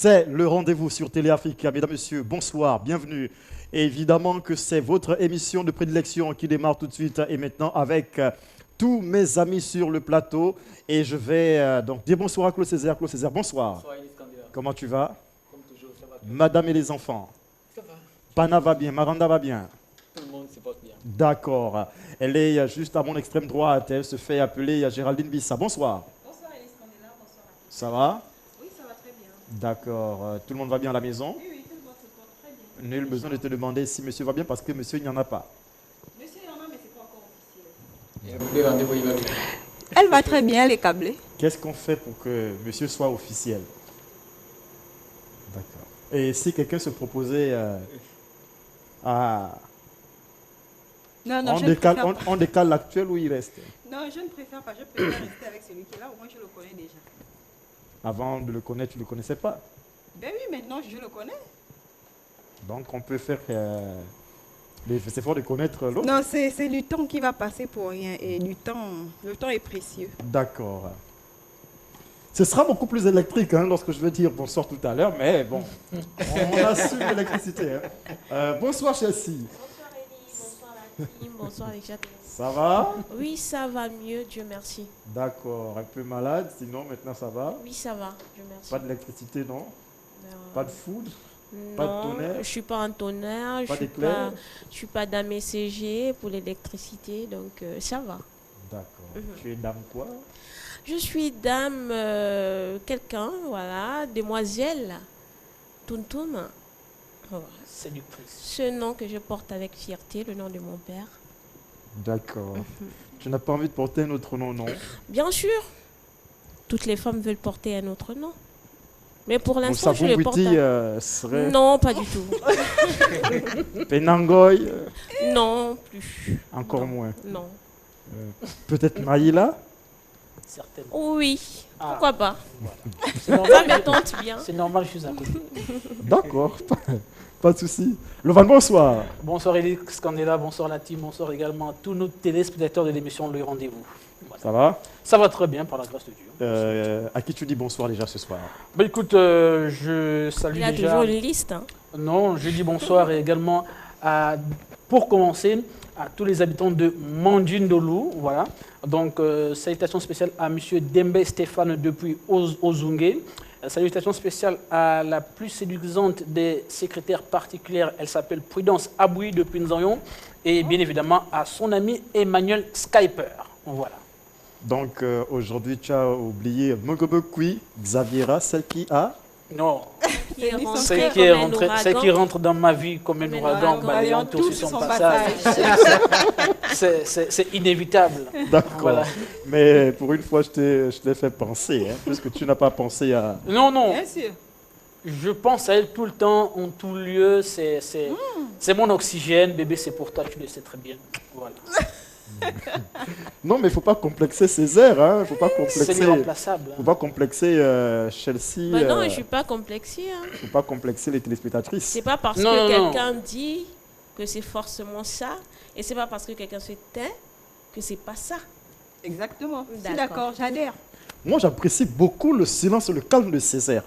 C'est le rendez-vous sur Télé Africa. Mesdames, Messieurs, bonsoir, bienvenue. Et évidemment que c'est votre émission de prédilection qui démarre tout de suite et maintenant avec tous mes amis sur le plateau. Et je vais donc dire bonsoir à Claude Césaire. Claude Césaire, bonsoir. Bonsoir, Elis Kandela. Comment tu vas? Comme toujours, ça va bien. Madame et les enfants. Ça va. Pana va bien, Maranda va bien. Tout le monde se porte bien. D'accord. Elle est juste à mon extrême droite. Elle se fait appeler Géraldine Bissa. Bonsoir. Bonsoir Elis Kandela, bonsoir à tous. Ça va? Oui, ça va très bien. D'accord. Tout le monde va bien à la maison? Oui, tout le monde se porte très bien. Nul besoin de te demander si monsieur va bien parce que monsieur, il n'y en a pas. Monsieur, il y en a, mais c'est pas encore officiel. Et le rendez-vous, il va bien. Elle va très bien, elle est câblée. Qu'est-ce qu'on fait pour que monsieur soit officiel? D'accord. Et si quelqu'un se proposait à... Non, non, On je ne décale, préfère pas. on décale l'actuel ou il reste? Non, je ne préfère pas. Je préfère rester avec celui qui est là. Au moins, je le connais déjà. Avant de le connaître, tu ne le connaissais pas. Ben oui, maintenant, je le connais. Donc on peut faire les efforts de connaître l'autre. Non, c'est du temps qui va passer pour rien. Et du temps, le temps est précieux. D'accord. Ce sera beaucoup plus électrique lorsque je vais dire bonsoir tout à l'heure, mais bon, on assume l'électricité. Bonsoir Chelsea. Bonsoir Elie, bonsoir la team, bonsoir les chats. Ça va? Oui, ça va mieux, Dieu merci. D'accord. Un peu malade, sinon maintenant ça va? Oui, ça va, Dieu merci. Pas d'électricité, non? Euh, Pas de foudre? non, pas de tonnerre? je suis pas en tonnerre, Pas je suis d'éclair? pas, je suis pas dame ECG pour l'électricité, donc ça va. D'accord. Mhm. Tu es dame quoi? Je suis dame quelqu'un, voilà, demoiselle Tountoum. Voilà. Séductrice. Ce nom que je porte avec fierté, le nom de mon père. D'accord. Tu n'as pas envie de porter un autre nom, non? Bien sûr, toutes les femmes veulent porter un autre nom. Mais pour Bon, l'instant, je Savon le porte. Witi serait Non, pas du tout. Penangoy, Non, plus. encore Non. moins. Non. Peut-être Maïla? Certainement. Oui, Ah. pourquoi pas. C'est Ça normal, me tente bien. c'est normal, je suis à côté. D'accord, pas de souci. Lovan, bonsoir. Bonsoir Elis Kandela, bonsoir la team, bonsoir également à tous nos téléspectateurs de l'émission Le Rendez-vous. Voilà. Ça va? Ça va très bien par la grâce de Dieu. À qui tu dis bonsoir déjà ce soir? Bah, écoute, je salue Il a déjà... toujours une liste. Hein. Non, je dis bonsoir et également, pour commencer, à tous les habitants de Mandjindolu. Voilà. Donc, salutations spéciales à M. Dembe Stéphane depuis Ozungé. Salutations spéciales à la plus séduisante des secrétaires particulières. Elle s'appelle Prudence Aboui depuis Nzayon. Et bien évidemment à son ami Emmanuel Skyper. Voilà. Donc aujourd'hui, tu as oublié Mogobekwi, Xaviera, celle qui a... Non, Qui est rentré celle comme qui un rentre dans ma vie comme un Comme un ouragan, ouragan. balayant Balayant tout tout sur son son passage. C'est inévitable. D'accord. Voilà. Mais pour une fois, je t'ai fait penser, puisque tu n'as pas pensé à... Non, non. Bien sûr. Je pense à elle tout le temps, en tout lieu. C'est mon oxygène. Bébé, c'est pour toi, tu le sais très bien. Voilà. Non, mais il ne faut pas complexer Césaire, il ne faut pas C'est complexer... irremplaçable. Faut pas complexer Chelsea, Bah non, je ne suis pas complexée. Hein. faut pas complexer les téléspectatrices. C'est pas parce Non, que non, quelqu'un dit que c'est forcément ça. Et c'est pas parce que quelqu'un se tait que c'est pas ça. Exactement. Je suis D'accord. d'accord, j'adhère. Moi, j'apprécie beaucoup le silence et le calme de Césaire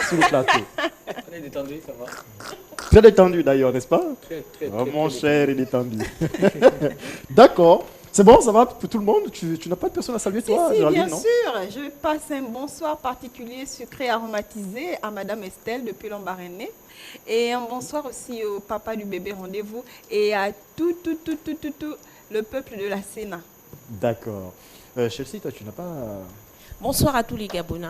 sur le plateau. On est détendu, ça va. Très détendu d'ailleurs, n'est-ce pas? Très, très, Oh, mon cher et détendu. D'accord. C'est bon, ça va pour tout le monde? Tu n'as pas de personne à saluer, toi, Si, Géraldine, bien non? sûr. Je passe un bonsoir particulier sucré aromatisé à Madame Estelle depuis Lambaréné. Et un bonsoir aussi au papa du bébé rendez-vous et à tout le peuple de la Sénat. D'accord. Chelsea, toi, tu n'as pas... Bonsoir à tous les Gabonais.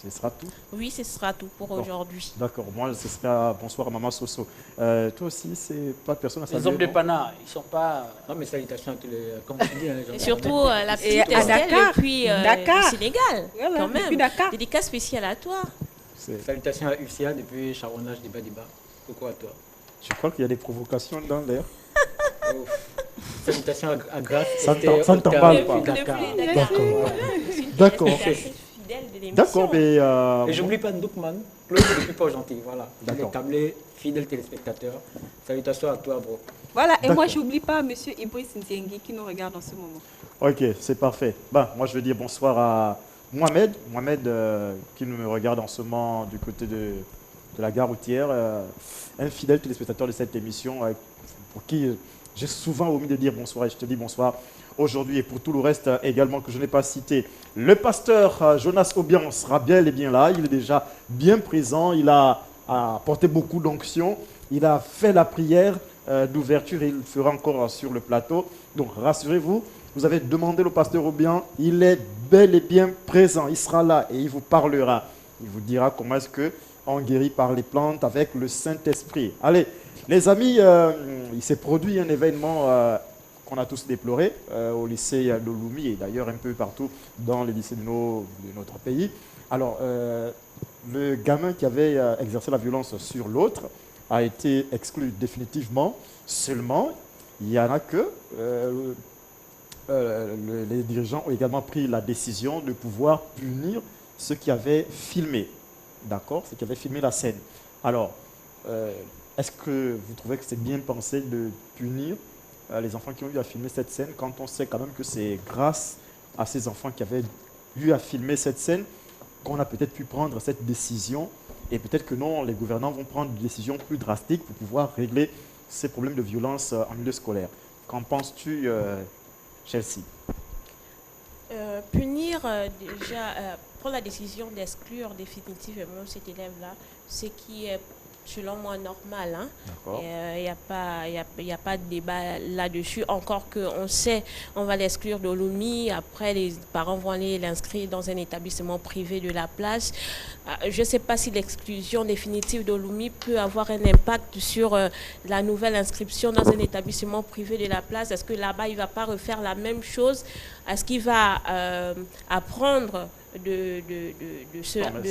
Ce sera tout. Oui, ce sera tout pour Bon. aujourd'hui. D'accord. Moi, ce sera bonsoir à Maman Soso. Toi aussi, c'est pas de personne à saluer, Les hommes de non? Pana, ils sont pas. Non, mais salutations à tous les. Comme tu dis, hein, les gens Et de surtout Internet. la Et petite à Estelle Dakar. depuis Dakar. le Sénégal. Voilà, quand depuis même. Dakar. Dédicace spéciale à toi. Salutations à Ucia depuis Charonnage des Badiba. Coucou à toi. Je crois qu'il y a des provocations dans l'air. Ouf. Salutations à Grace. Ça ne Esther, t'emballe Oscar, pas. depuis Dakar. D'accord. D'accord. D'accord. Fidèle de l'émission. D'accord, mais... Et j'oublie pas Ndoukman, Claude depuis Port-Gentil. Voilà. D'accord. Les câblés, fidèles téléspectateurs. Salutations à toi, bro. Voilà, et moi, D'accord. j'oublie pas Monsieur Ibris Ntiengi qui nous regarde en ce moment. Ok, c'est parfait. Bah, moi, je veux dire bonsoir à Mohamed, qui me regarde en ce moment du côté de la gare routière, un fidèle téléspectateur de cette émission, pour qui j'ai souvent omis de dire bonsoir, et je te dis bonsoir aujourd'hui, et pour tout le reste également que je n'ai pas cité. Le pasteur Jonas Obian sera bel et bien là, il est déjà bien présent, il a apporté beaucoup d'onction, il a fait la prière d'ouverture et il le fera encore sur le plateau. Donc rassurez-vous, vous avez demandé au pasteur Obian, il est bel et bien présent, il sera là et il vous parlera. Il vous dira comment est-ce qu'on guérit par les plantes avec le Saint-Esprit. Allez, les amis, il s'est produit un événement qu'on a tous déploré au lycée de Lommi et d'ailleurs un peu partout dans les lycées de notre pays. Alors, le gamin qui avait exercé la violence sur l'autre a été exclu définitivement. Seulement, il y en a que les dirigeants ont également pris la décision de pouvoir punir ceux qui avaient filmé. D'accord? Ceux qui avaient filmé la scène. Alors, est-ce que vous trouvez que c'est bien pensé de punir les enfants qui ont eu à filmer cette scène quand on sait quand même que c'est grâce à ces enfants qui avaient eu à filmer cette scène qu'on a peut-être pu prendre cette décision et peut-être que non, les gouvernants vont prendre des décisions plus drastiques pour pouvoir régler ces problèmes de violence en milieu scolaire. Qu'en penses-tu, Chelsea? Punir, déjà, prendre la décision d'exclure définitivement cet élève-là, ce qui est selon moi normal. Il n'y a pas de débat là-dessus. Encore qu'on sait, on va l'exclure de l'OMI. Après, les parents vont aller l'inscrire dans un établissement privé de la place. Je ne sais pas si l'exclusion définitive de l'OMI peut avoir un impact sur la nouvelle inscription dans un établissement privé de la place. Est-ce que là-bas, il ne va pas refaire la même chose? Est-ce qu'il va apprendre de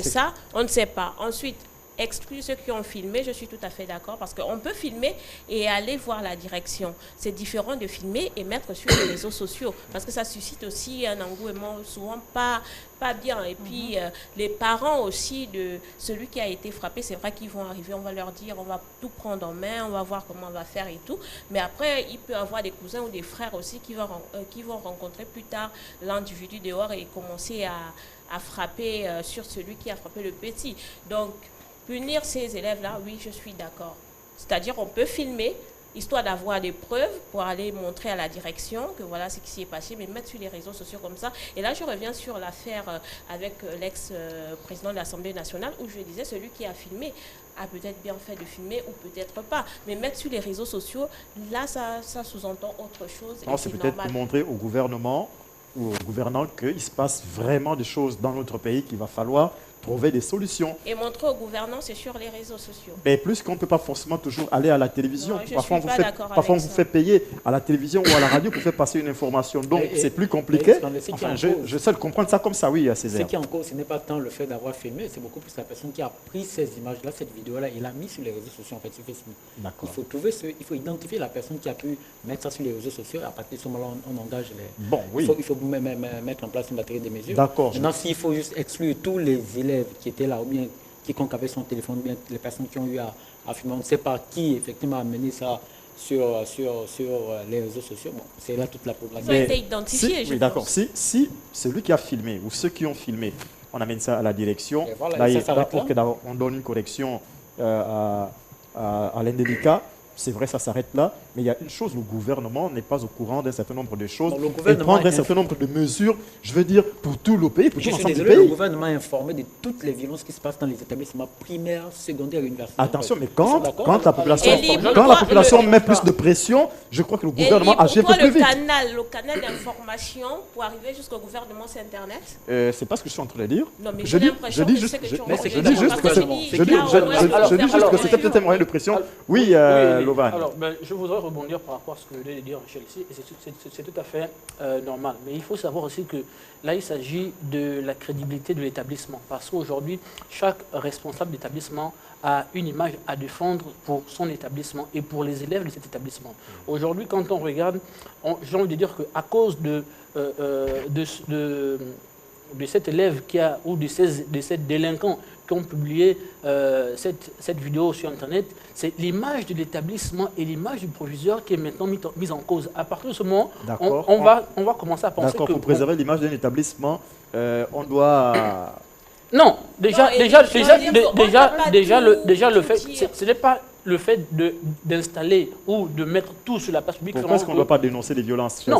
ça? On ne sait pas. Ensuite, exclure ceux qui ont filmé, je suis tout à fait d'accord, parce qu'on peut filmer et aller voir la direction. C'est différent de filmer et mettre sur les réseaux sociaux, parce que ça suscite aussi un engouement souvent pas bien. Et puis, les parents aussi de celui qui a été frappé, c'est vrai qu'ils vont arriver, on va leur dire, on va tout prendre en main, on va voir comment on va faire et tout. Mais après, il peut y avoir des cousins ou des frères aussi qui vont rencontrer plus tard l'individu dehors et commencer à frapper sur celui qui a frappé le petit. Donc, punir ces élèves-là, oui, je suis d'accord. C'est-à-dire on peut filmer, histoire d'avoir des preuves pour aller montrer à la direction que voilà ce qui s'y est passé, mais mettre sur les réseaux sociaux comme ça. Et là, je reviens sur l'affaire avec l'ex-président de l'Assemblée nationale, où je disais, celui qui a filmé a peut-être bien fait de filmer ou peut-être pas. Mais mettre sur les réseaux sociaux, là, ça sous-entend autre chose. Non, c'est peut-être pour montrer au gouvernement ou aux gouvernants qu'il se passe vraiment des choses dans notre pays qu'il va falloir trouver des solutions. Et montrer aux gouvernants, c'est sur les réseaux sociaux. Mais plus qu'on ne peut pas forcément toujours aller à la télévision. Non, parfois, on vous fait payer à la télévision ou à la radio pour faire passer une information. Donc, c'est plus compliqué. Enfin, je sais comprendre ça comme ça, oui, à Césaire. Ce qui est en cause, ce n'est pas tant le fait d'avoir filmé, c'est beaucoup plus la personne qui a pris ces images-là, cette vidéo-là, et l'a mis sur les réseaux sociaux, en fait, sur Facebook. Il faut identifier la personne qui a pu mettre ça sur les réseaux sociaux. À partir de ce moment-là, on engage les... Bon, oui. Il faut mettre en place une batterie de mesures. D'accord. Maintenant, s'il faut juste exclure tous les élèves qui étaient là, ou bien quiconque avait son téléphone, ou bien les personnes qui ont eu à filmer, on ne sait pas qui effectivement a mené ça sur les réseaux sociaux. Bon, c'est là toute la problématique. Ça a été identifié, oui, d'accord. Si celui qui a filmé ou ceux qui ont filmé, on amène ça à la direction, voilà, on donne une correction à l'indélicat. C'est vrai, ça s'arrête là, mais il y a une chose, le gouvernement n'est pas au courant d'un certain nombre de choses et prendre un certain nombre de mesures, je veux dire, pour tout le pays, pour tout l'ensemble du pays. Le gouvernement est informé de toutes les violences qui se passent dans les établissements primaires, secondaires et universitaires. Attention, mais quand la population met plus de pression, je crois que le gouvernement agit un peu plus vite. Le canal d'information pour arriver jusqu'au gouvernement, c'est Internet? C'est pas ce que je suis en train de dire. Non, mais je dis juste que c'était peut-être un moyen de pression. Oui, Lovan. Alors, je voudrais rebondir par rapport à ce que vous venez de dire, Chelsea, et c'est tout à fait normal. Mais il faut savoir aussi que là, il s'agit de la crédibilité de l'établissement. Parce qu'aujourd'hui, chaque responsable d'établissement a une image à défendre pour son établissement et pour les élèves de cet établissement. Aujourd'hui, quand on regarde, j'ai envie de dire qu'à cause de cet élève ou de ces délinquants qui ont publié cette vidéo sur Internet, c'est l'image de l'établissement et l'image du proviseur qui est maintenant mise en cause. À partir de ce moment, on va commencer à penser que... D'accord, pour préserver l'image d'un établissement, on doit... Non, déjà le fait, ce n'est pas le fait d'installer ou de mettre tout sur la place publique. Pourquoi est-ce qu'on ne doit pas dénoncer les violences? Non,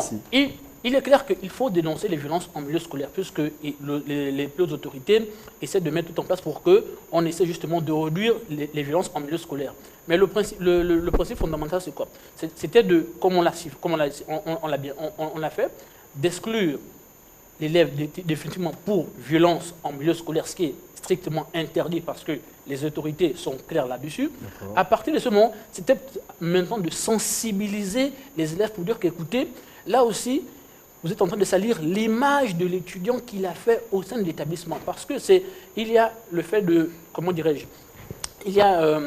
il est clair qu'il faut dénoncer les violences en milieu scolaire, puisque les plus hautes autorités essaient de mettre tout en place pour qu'on essaie justement de réduire les violences en milieu scolaire. Mais le principe fondamental, c'est quoi? C'était de, comme on l'a fait, d'exclure l'élève définitivement pour violence en milieu scolaire, ce qui est strictement interdit parce que les autorités sont claires là-dessus. À partir de ce moment, c'était maintenant de sensibiliser les élèves pour dire qu'écoutez, là aussi, vous êtes en train de salir l'image de l'étudiant qu'il a fait au sein de l'établissement. Parce que il y a le fait de, comment dirais-je, il y a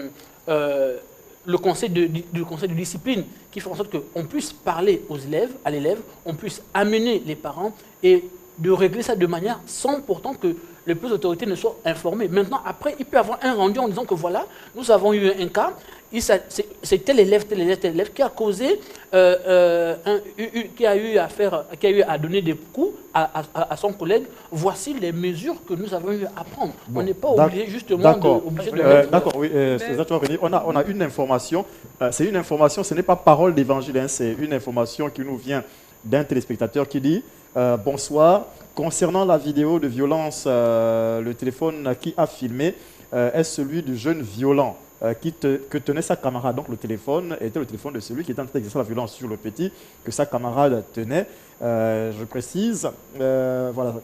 le conseil de discipline qui fait en sorte qu'on puisse parler à l'élève, on puisse amener les parents et de régler ça de manière sans pourtant que les plus autorités ne soient informées. Maintenant, après, il peut y avoir un rendu en disant que voilà, nous avons eu un cas, c'est tel élève qui a causé, qui a eu à donner des coups à son collègue. Voici les mesures que nous avons eu à prendre. On n'est pas obligé justement de... D'accord, oui, on a une information. C'est une information, ce n'est pas parole d'évangile, hein, c'est une information qui nous vient d'un téléspectateur qui dit bonsoir, concernant la vidéo de violence, le téléphone qui a filmé est celui du jeune violent que tenait sa camarade. Donc le téléphone était le téléphone de celui qui était en train d'exercer la violence sur le petit que sa camarade tenait. Je précise, voilà,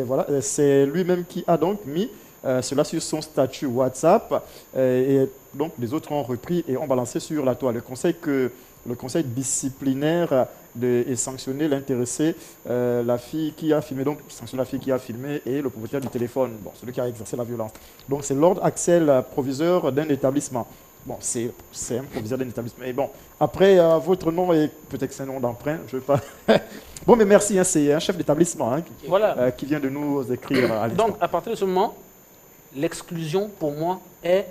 voilà, c'est lui-même qui a donc mis cela sur son statut WhatsApp et donc les autres ont repris et ont balancé sur la toile. Le conseil disciplinaire et sanctionner l'intéressé, la fille qui a filmé, donc sanctionner la fille qui a filmé et le propriétaire du téléphone, bon, celui qui a exercé la violence. Donc c'est Lord Axel, proviseur d'un établissement. Bon, c'est un proviseur d'un établissement. Et bon, après, votre nom est peut-être c'est un nom d'emprunt, je ne veux pas. Bon, mais merci, hein, c'est un chef d'établissement hein, qui vient de nous écrire à l'instant. Donc, à partir de ce moment, l'exclusion pour moi est...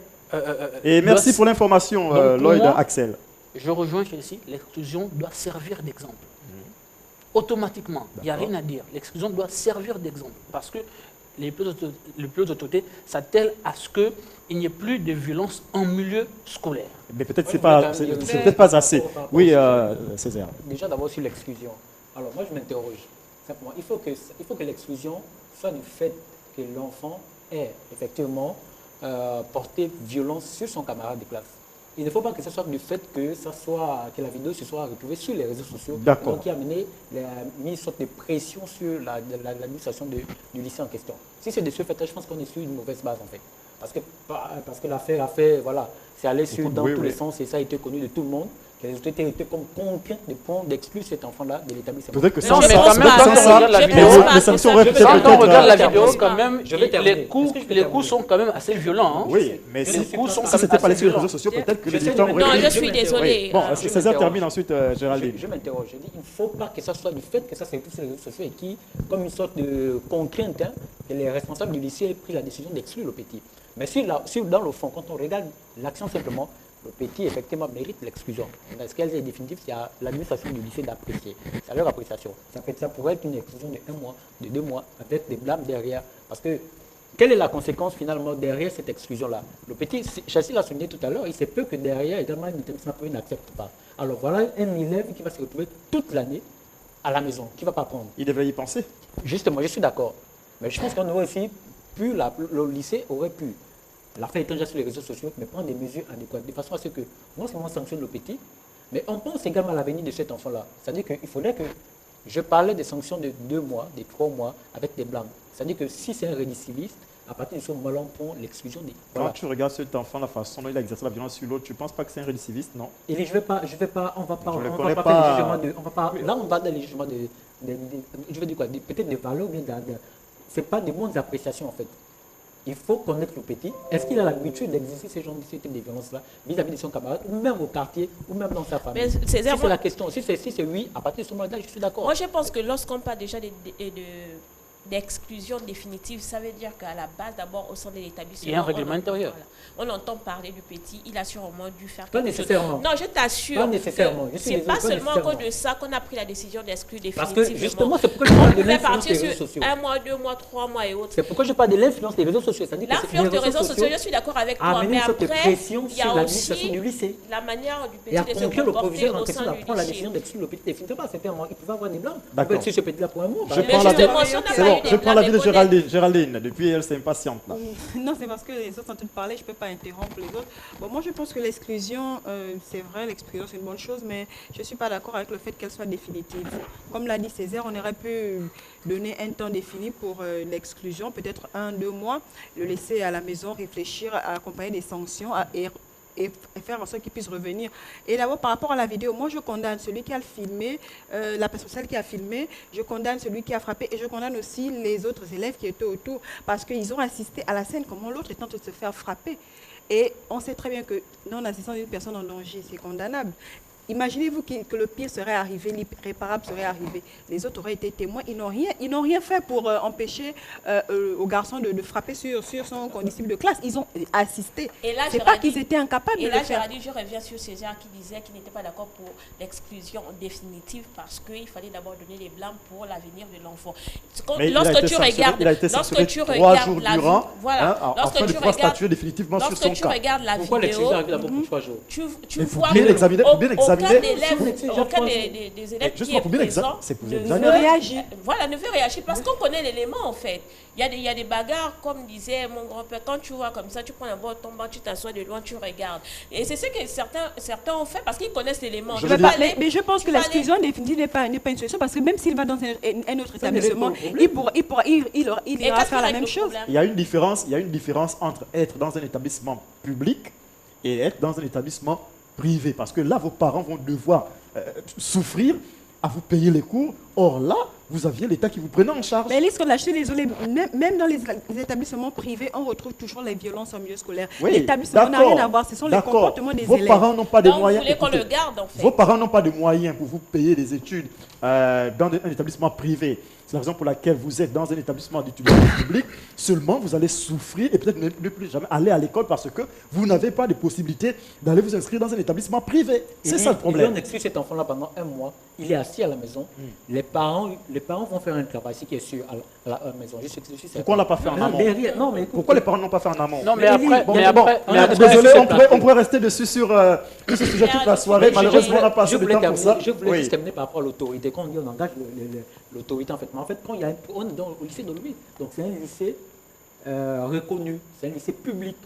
et merci pour l'information, Lloyd Axel. Je rejoins Chelsea, l'exclusion doit servir d'exemple. Automatiquement, il n'y a rien à dire. L'exclusion doit servir d'exemple parce que les plus hautes autorités s'attellent à ce qu'il n'y ait plus de violence en milieu scolaire. Mais peut-être c'est peut-être pas assez. Oui, Césaire. Déjà d'abord sur l'exclusion. Alors moi je m'interroge. Simplement, il faut que l'exclusion soit du fait que l'enfant ait effectivement porté violence sur son camarade de classe. Il ne faut pas que ce soit du fait que la vidéo se soit retrouvée sur les réseaux sociaux, donc qui a mis une sorte de pression sur l'administration du lycée en question. Si c'est de ce fait, je pense qu'on est sur une mauvaise base en fait. Parce que l'affaire voilà, c'est allé dans tous les sens et ça a été connu de tout le monde. Les autorités étaient comme contraintes d'exclure cet enfant-là de l'établissement. Peut-être que sans ça, les sanctions auraient peut-être... Quand on regarde la vidéo, quand même, les coups sont quand même assez violents. Oui, mais si ce n'était pas sur les réseaux sociaux, peut-être que les dictants auraient... Non, je suis désolée. Bon, Césaire termine ensuite, Géraldine. Je m'interroge, je dis, il ne faut pas que ça soit du fait que ça s'est sur les réseaux sociaux et qui, comme une sorte de contrainte, que les responsables du lycée aient pris la décision d'exclure le petit. Mais si dans le fond, quand on regarde l'action simplement, le petit, effectivement, mérite l'exclusion. Est-ce qu'elle est définitive? C'est à l'administration du lycée d'apprécier. C'est à leur appréciation. Ça pourrait être une exclusion de 1 mois, de 2 mois, avec des blâmes derrière. Parce que, quelle est la conséquence finalement derrière cette exclusion-là? Le petit, Chelsea l'a souligné tout à l'heure, il se peut que derrière, également, il n'accepte pas. Alors voilà un élève qui va se retrouver toute l'année à la maison, qui ne va pas prendre. Il devait y penser. Justement, je suis d'accord. Mais je pense qu'on aurait aussi pu, le lycée aurait pu, l'affaire étant déjà sur les réseaux sociaux, mais prendre des mesures adéquates, de façon à ce que non seulement on sanctionne le petit, mais on pense également à l'avenir de cet enfant-là. C'est-à-dire qu'il faudrait que, je parlais des sanctions de 2 mois, de 3 mois, avec des blâmes. C'est-à-dire que si c'est un récidiviste, à partir de ce moment-là, on prend l'exclusion des... Quand tu regardes cet enfant, la façon dont il a exercé la violence sur l'autre, tu ne penses pas que c'est un récidiviste, non? Et je vais pas, on va pas faire le jugement de... Là, on va dans les jugements de... Je veux dire quoi? Peut-être des valeurs, ou bien ce n'est pas des bonnes appréciations, en fait. Il faut connaître le petit. Est-ce qu'il a l'habitude d'exercer ce type de violence-là vis-à-vis de son camarade, ou même au quartier, ou même dans sa famille? C'est la question. Si c'est oui, à partir de ce moment-là, je suis d'accord. Moi, je pense que lorsqu'on parle déjà d'exclusion définitive, ça veut dire qu'à la base, d'abord, au sein de l'établissement, il y a un règlement intérieur. Voilà. On entend parler du petit, il a sûrement dû faire Pas quelque chose. nécessairement. Non, je t'assure. Pas nécessairement. C'est pas seulement à cause de ça qu'on a pris la décision d'exclure définitivement. Parce que justement, c'est pourquoi je parle de On fait l'influence partir des sur réseaux sociaux. 1 mois, 2 mois, 3 mois et autres. C'est pourquoi je parle de l'influence des réseaux sociaux. L'influence des réseaux sociaux, je suis d'accord avec toi, mais après, il y a aussi du lycée. la manière du Et à petit de se conclure, le comporter proviseur en au question sein d'apprendre du la lycée. décision d'exclure le petit définitivement. C'était un moment, il pouvait avoir des blancs. On D'accord. peut être ce petit là pour un mot. Je Mais prends la justement, si on n'a c'est pas bon, eu des je prends l'avis de blagues, Géraldine. Depuis, elle s'impatiente là. Non, c'est parce que les autres sont en train de parler, je ne peux pas interrompre les autres. Bon, moi, je pense que l'exclusion, c'est vrai, l'exclusion, c'est une bonne chose, mais je ne suis pas d'accord avec le fait qu'elle soit définitive. Comme l'a dit Césaire, on aurait pu donner un temps défini pour l'exclusion, peut-être 1, 2 mois, le laisser à la maison réfléchir, à accompagner des sanctions et faire en sorte qu'il puisse revenir. Et d'abord, par rapport à la vidéo, moi, je condamne celui qui a filmé, la personne celle qui a filmé, je condamne celui qui a frappé et je condamne aussi les autres élèves qui étaient autour parce qu'ils ont assisté à la scène, comment l'autre est en train de se faire frapper. Et on sait très bien que non-assistance d'une personne en danger, c'est condamnable. Imaginez-vous que le pire serait arrivé, l'irréparable serait arrivé. Les autres auraient été témoins. Ils n'ont rien fait pour empêcher au garçon de frapper sur son condisciple de classe. Ils ont assisté. Ce n'est pas qu'ils étaient incapables de le faire. Et là, je reviens sur Césaire qui disait qu'il n'était pas d'accord pour l'exclusion définitive parce qu'il fallait d'abord donner les blancs pour l'avenir de l'enfant. Lorsque tu regardes la vidéo, pourquoi l'exclusion arrive d'abord pour 3 jours? Tu vois aucun des élèves qui est présent ne veut réagir parce qu'on connaît l'élément en fait. Il y a des bagarres, comme disait mon grand-père, quand tu vois comme ça, tu prends un bord tombant, tu t'assois de loin, tu regardes. Et c'est ce que certains ont fait parce qu'ils connaissent l'élément. Mais je pense que l'exclusion définitive n'est pas une solution parce que même s'il va dans un autre établissement, il ira faire la même chose. Il y a une différence entre être dans un établissement public et être dans un établissement privé. Parce que là, vos parents vont devoir souffrir à vous payer les cours. Or là, vous aviez l'État qui vous prenait en charge. Mais je suis désolée, même dans les établissements privés, on retrouve toujours les violences en milieu scolaire. Oui, l'établissement n'a rien à voir, ce sont les comportements des élèves. Vos parents n'ont pas de moyens. Vous voulez qu'on le garde en fait. Vos parents n'ont pas de moyens pour vous payer des études dans un établissement privé. C'est la raison pour laquelle vous êtes dans un établissement d'étudiants public. Seulement, vous allez souffrir et peut-être ne plus jamais aller à l'école parce que vous n'avez pas de possibilité d'aller vous inscrire dans un établissement privé. C'est ça le problème. On exclut cet enfant-là pendant 1 mois. Il est assis à la maison. Les parents vont faire un travail qui est sûr à la maison. Pourquoi on ne l'a pas fait en amont? Non, mais pourquoi les parents n'ont pas fait en amont? Non, mais après, désolé, on pourrait rester dessus sur ce sujet toute la soirée. Malheureusement, on n'a pas assez de temps pour ça. Je voulais juste terminer par rapport à l'autorité. Quand on dit on engage l'autorité, en fait. Mais en fait, quand il y a on est au lycée de Louis, donc c'est un lycée reconnu, c'est un lycée public.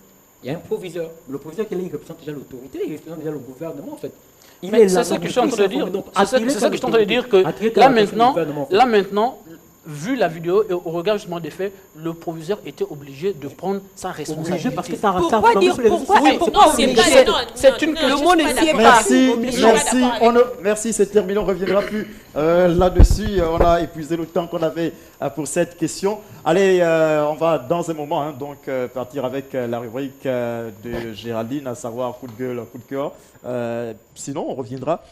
Il y a un proviseur. Le proviseur, il représente déjà l'autorité, il représente déjà le gouvernement, en fait. C'est ça que je suis en train de dire. C'est ça que je suis en train de dire que là maintenant, vu la vidéo et au regard justement des faits, le proviseur était obligé de prendre sa responsabilité. Parce que ça pourquoi dire pourquoi c'est une question. Le monde ne s'y est pas. Merci, c'est terminé, on ne reviendra plus là-dessus. On a épuisé le temps qu'on avait pour cette question. Allez, on va dans un moment donc partir avec la rubrique de Géraldine, à savoir coup de gueule, coup de cœur. Sinon, on reviendra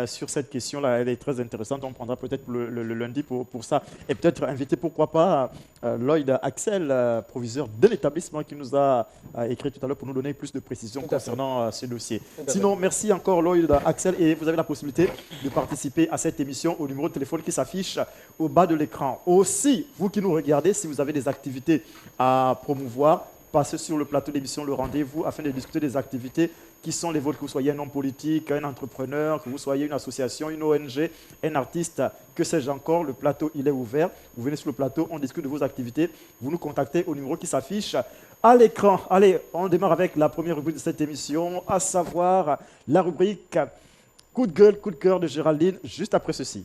sur cette question-là. Elle est très intéressante. On prendra peut-être le lundi pour ça. Et peut-être inviter, pourquoi pas, Lloyd Axel, proviseur de l'établissement, qui nous a écrit tout à l'heure pour nous donner plus de précisions concernant ce dossier. Sinon, merci encore Lloyd Axel. Et vous avez la possibilité de participer à cette émission au numéro de téléphone qui s'affiche au bas de l'écran. Aussi, vous qui nous regardez, si vous avez des activités à promouvoir, passez sur le plateau d'émission Le Rendez-vous afin de discuter des activités qui sont les vôtres, que vous soyez un homme politique, un entrepreneur, que vous soyez une association, une ONG, un artiste, que sais-je encore, le plateau il est ouvert. Vous venez sur le plateau, on discute de vos activités, vous nous contactez au numéro qui s'affiche à l'écran. Allez, on démarre avec la première rubrique de cette émission, à savoir la rubrique coup de gueule, coup de cœur de Géraldine, juste après ceci.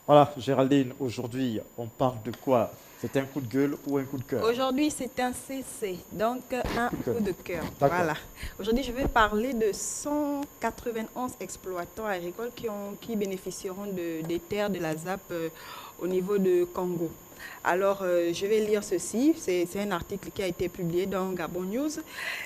Voilà, Géraldine, aujourd'hui, on parle de quoi? C'est un coup de gueule ou un coup de cœur? Aujourd'hui, c'est un CC, donc un coup de cœur. Voilà. Aujourd'hui, je vais parler de 191 exploitants agricoles qui bénéficieront des terres de la ZAP au niveau de Congo. Alors, je vais lire ceci. C'est un article qui a été publié dans Gabon News.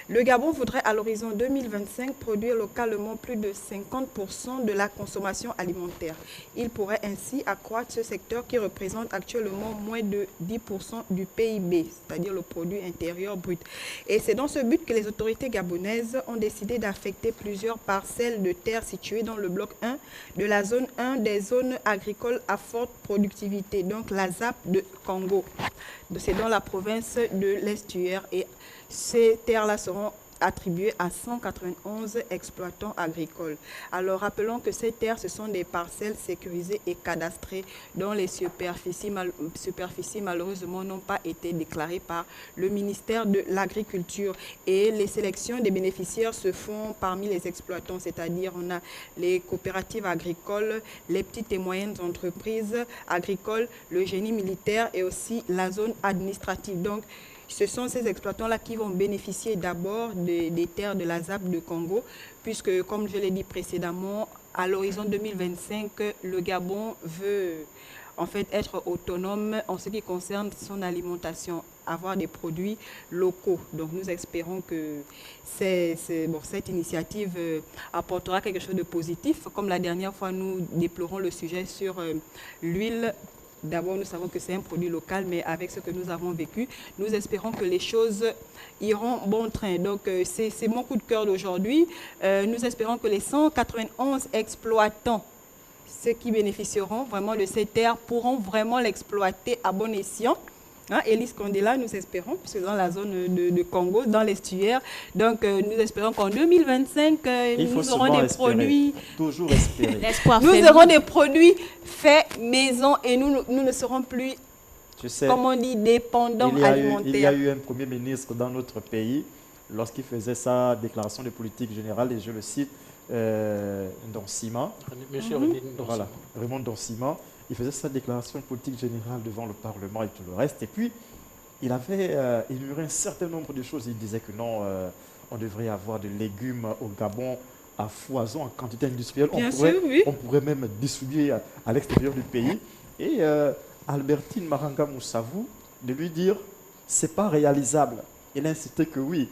Le Gabon voudrait à l'horizon 2025 produire localement plus de 50% de la consommation alimentaire. Il pourrait ainsi accroître ce secteur qui représente actuellement moins de 10% du PIB, c'est-à-dire le produit intérieur brut. Et c'est dans ce but que les autorités gabonaises ont décidé d'affecter plusieurs parcelles de terre situées dans le bloc 1 de la zone 1 des zones agricoles à forte productivité, donc la ZAP de Congo. C'est dans la province de l'Estuaire et ces terres-là seront attribuées à 191 exploitants agricoles. Alors rappelons que ces terres, ce sont des parcelles sécurisées et cadastrées dont les superficies malheureusement n'ont pas été déclarées par le ministère de l'Agriculture. Et les sélections des bénéficiaires se font parmi les exploitants, c'est-à-dire on a les coopératives agricoles, les petites et moyennes entreprises agricoles, le génie militaire et aussi la zone administrative. Donc, ce sont ces exploitants-là qui vont bénéficier d'abord des terres de la ZAP de Congo, puisque, comme je l'ai dit précédemment, à l'horizon 2025, le Gabon veut en fait être autonome en ce qui concerne son alimentation, avoir des produits locaux. Donc nous espérons que cette initiative apportera quelque chose de positif. Comme la dernière fois, nous déplorons le sujet sur l'huile. D'abord, nous savons que c'est un produit local, mais avec ce que nous avons vécu, nous espérons que les choses iront bon train. Donc, c'est mon coup de cœur d'aujourd'hui. Nous espérons que les 191 exploitants, ceux qui bénéficieront vraiment de ces terres, pourront vraiment l'exploiter à bon escient. Hein, Élise Condela, nous espérons, puisque dans la zone de Congo, dans l'estuaire. Donc, nous espérons qu'en 2025, nous aurons des produits. Toujours espérer. Nous aurons des produits faits maison et nous ne serons plus, comme on dit, dépendants alimentaires. Il y a eu un premier ministre dans notre pays, lorsqu'il faisait sa déclaration de politique générale, et je le cite, Nsima. Voilà, Raymond Nsima. Il faisait sa déclaration politique générale devant le Parlement et tout le reste. Et puis, il avait énuméré un certain nombre de choses. Il disait que non, on devrait avoir des légumes au Gabon à foison, en quantité industrielle. On pourrait même distribuer à l'extérieur du pays. Et Albertine Maranga Moussavou, de lui dire, c'est pas réalisable. Elle a insisté que oui.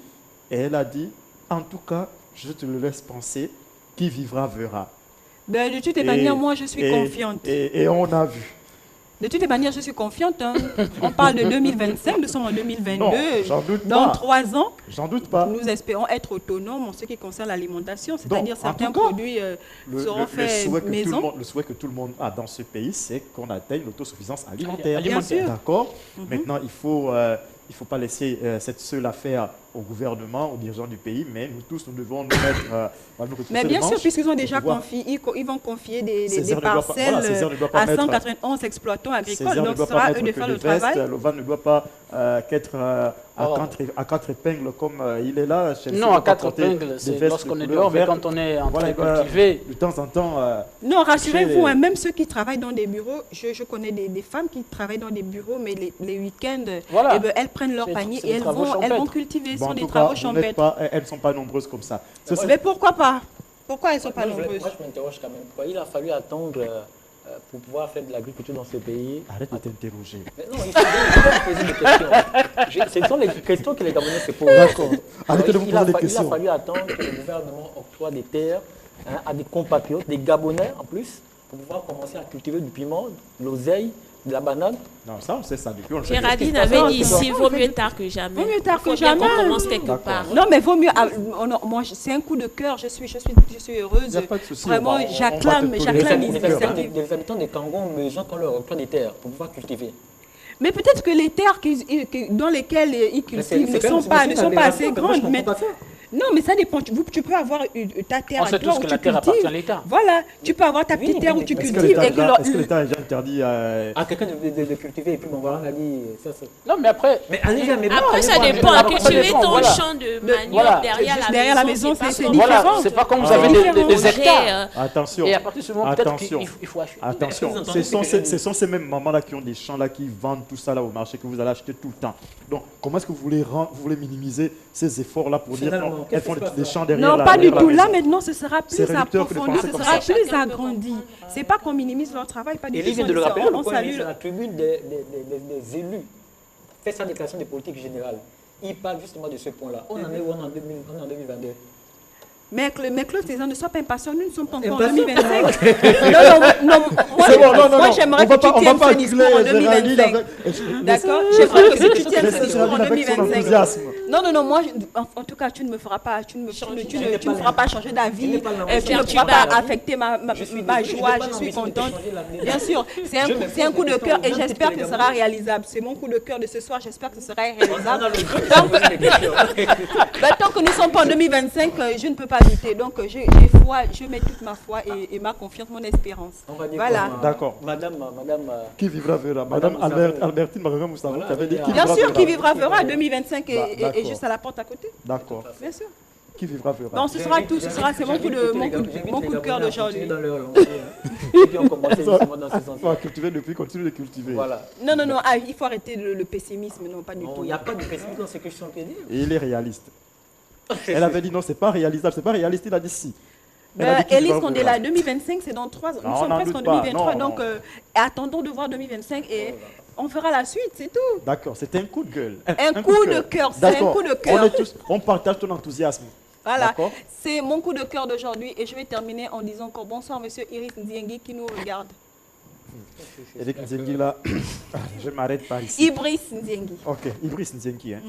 Et elle a dit, en tout cas, je te le laisse penser, qui vivra verra. Ben, de toutes les manières, moi, je suis confiante. Et on a vu. De toutes les manières, je suis confiante. Hein. On parle de 2025, nous sommes en 2022. Non, j'en doute dans pas. 3 ans, j'en doute pas. Nous espérons être autonomes en ce qui concerne l'alimentation, c'est-à-dire certains produits seront faits maison. Le souhait que tout le monde a dans ce pays, c'est qu'on atteigne l'autosuffisance alimentaire. Bien sûr. D'accord. Maintenant, il faut pas laisser cette seule affaire au gouvernement, aux dirigeants du pays, mais nous tous, nous devons nous mettre mais bien sûr, puisqu'ils ont déjà confié, ils vont confier des parcelles à 191 exploitants agricoles, donc ce sera eux de faire le travail. L'OVA ne doit pas être à quatre épingles comme il est là. Non, à quatre épingles, c'est lorsqu'on est dehors, mais quand on est en train de cultiver. De temps en temps... non, rassurez-vous, même ceux qui travaillent dans des bureaux, je connais des femmes qui travaillent dans des bureaux, mais les week-ends, elles prennent leur panier et elles vont cultiver. Ce sont des travaux champêtres. Elles ne sont pas nombreuses comme ça. Mais pourquoi pas? Pourquoi elles ne sont pas nombreuses? Moi, je m'interroge quand même. Pourquoi il a fallu attendre pour pouvoir faire de l'agriculture dans ce pays? Arrête de t'interroger. Non, il faut poser des questions. Ce sont les questions que les Gabonais se posent. D'accord. Arrêtez de vous poser des questions. Il a fallu attendre que le gouvernement octroie des terres à des compatriotes, des Gabonais en plus, pour pouvoir commencer à cultiver du piment, de l'oseille, de la banane. Non, ça, on sait ça depuis. Géraldine avait dit ici, vaut mieux tard que jamais. Vaut mieux tard que jamais. On commence quelque part. Non, mais vaut mieux. Moi, c'est un coup de cœur. Je suis heureuse. Il n'y a pas de souci. Vraiment, j'acclame l'initiative. Les habitants des Congo ont besoin qu'on leur octroie des terres pour pouvoir cultiver. Mais peut-être que les terres dans lesquelles ils cultivent ne sont pas assez grandes. Non, mais ça dépend. Tu peux avoir ta terre à toi où tu cultives. Voilà, tu peux avoir ta petite terre où tu cultives. Est-ce que l'État a déjà interdit à quelqu'un de cultiver et puis bon voilà, on a dit ça. Non, mais après. Après, ça dépend. Cultiver ton champ de manioc derrière la maison, c'est différent. C'est pas comme vous avez des hectares. Attention. Et à partir de ce moment, peut-être qu'il faut acheter. Attention, ce sont ces mêmes mamans-là qui ont des champs là, qui vendent tout ça là au marché que vous allez acheter tout le temps. Donc, comment est-ce que vous voulez minimiser ces efforts-là pour dire elles font des chants derrière. Non, pas du tout. Là, maison. maintenant, ce sera plus réducteur que de approfondi, penser ce comme sera ça. plus Chacun peut agrandi. comprendre. C'est pas qu'on minimise leur travail, pas du Et tout. il vient de le rappeler, On le salue. c'est la tribune des élus. Fait sa déclaration de politique générale. Il parle justement de ce point-là. On en est où? On est en 2022. Mais Claude César, ne sois pas impatient, nous ne sommes pas encore en Impatient? 2025. non, C'est bon, non, moi j'aimerais que tu tiennes ce discours en 2025. D'accord? J'aimerais que tu tiennes ce discours en 2025. Non, moi, en tout cas, tu ne me feras pas, tu ne me feras pas changer d'avis, tu ne feras pas affecter ma joie, je suis contente. Bien sûr, c'est un coup de cœur et j'espère que ce sera réalisable. C'est mon coup de cœur de ce soir, j'espère que ce sera réalisable. Tant que nous ne sommes pas en 2025, je ne peux pas douter. Donc, j'ai foi, je mets toute ma foi et ma confiance, mon espérance. Voilà. D'accord. Madame. Qui vivra verra. Madame Albertine Margaret Moustapha, qui avait dit qui Bien vivra sûr, verra. qui vivra verra 2025 D'accord. et juste à la porte à côté. D'accord. Bien sûr. Qui vivra verra. Non, ce sera tout. C'est mon coup de cœur d'aujourd'hui. Dans leur lancée, et puis on commence justement dans ce Il sens. faut cultiver depuis, continue de cultiver. Voilà. Non, il faut arrêter le pessimisme, non, pas du Il tout. n'y a pas de pessimisme dans ce que je suis en train de dire. Et il est réaliste. Elle avait dit non, c'est pas réalisable, c'est pas réaliste, il a dit si. Elle a dit qu'il Élise va Condela, verra. 2025, c'est dans 3 ans. Non, Nous sommes n'en presque en doute pas. 2023, Non, donc attendons de voir 2025 et on verra la suite, c'est tout. D'accord, c'était un coup de gueule. Un coup de cœur, c'est un D'accord. coup de cœur. On partage ton enthousiasme. Voilà, D'accord. c'est mon coup de cœur d'aujourd'hui et je vais terminer en disant encore bonsoir monsieur Iris Ndiengi qui nous regarde. Eric Nzengi là, je m'arrête par ici. Ibris Ndiengi. Ok, Ibris Nzengi. Hein.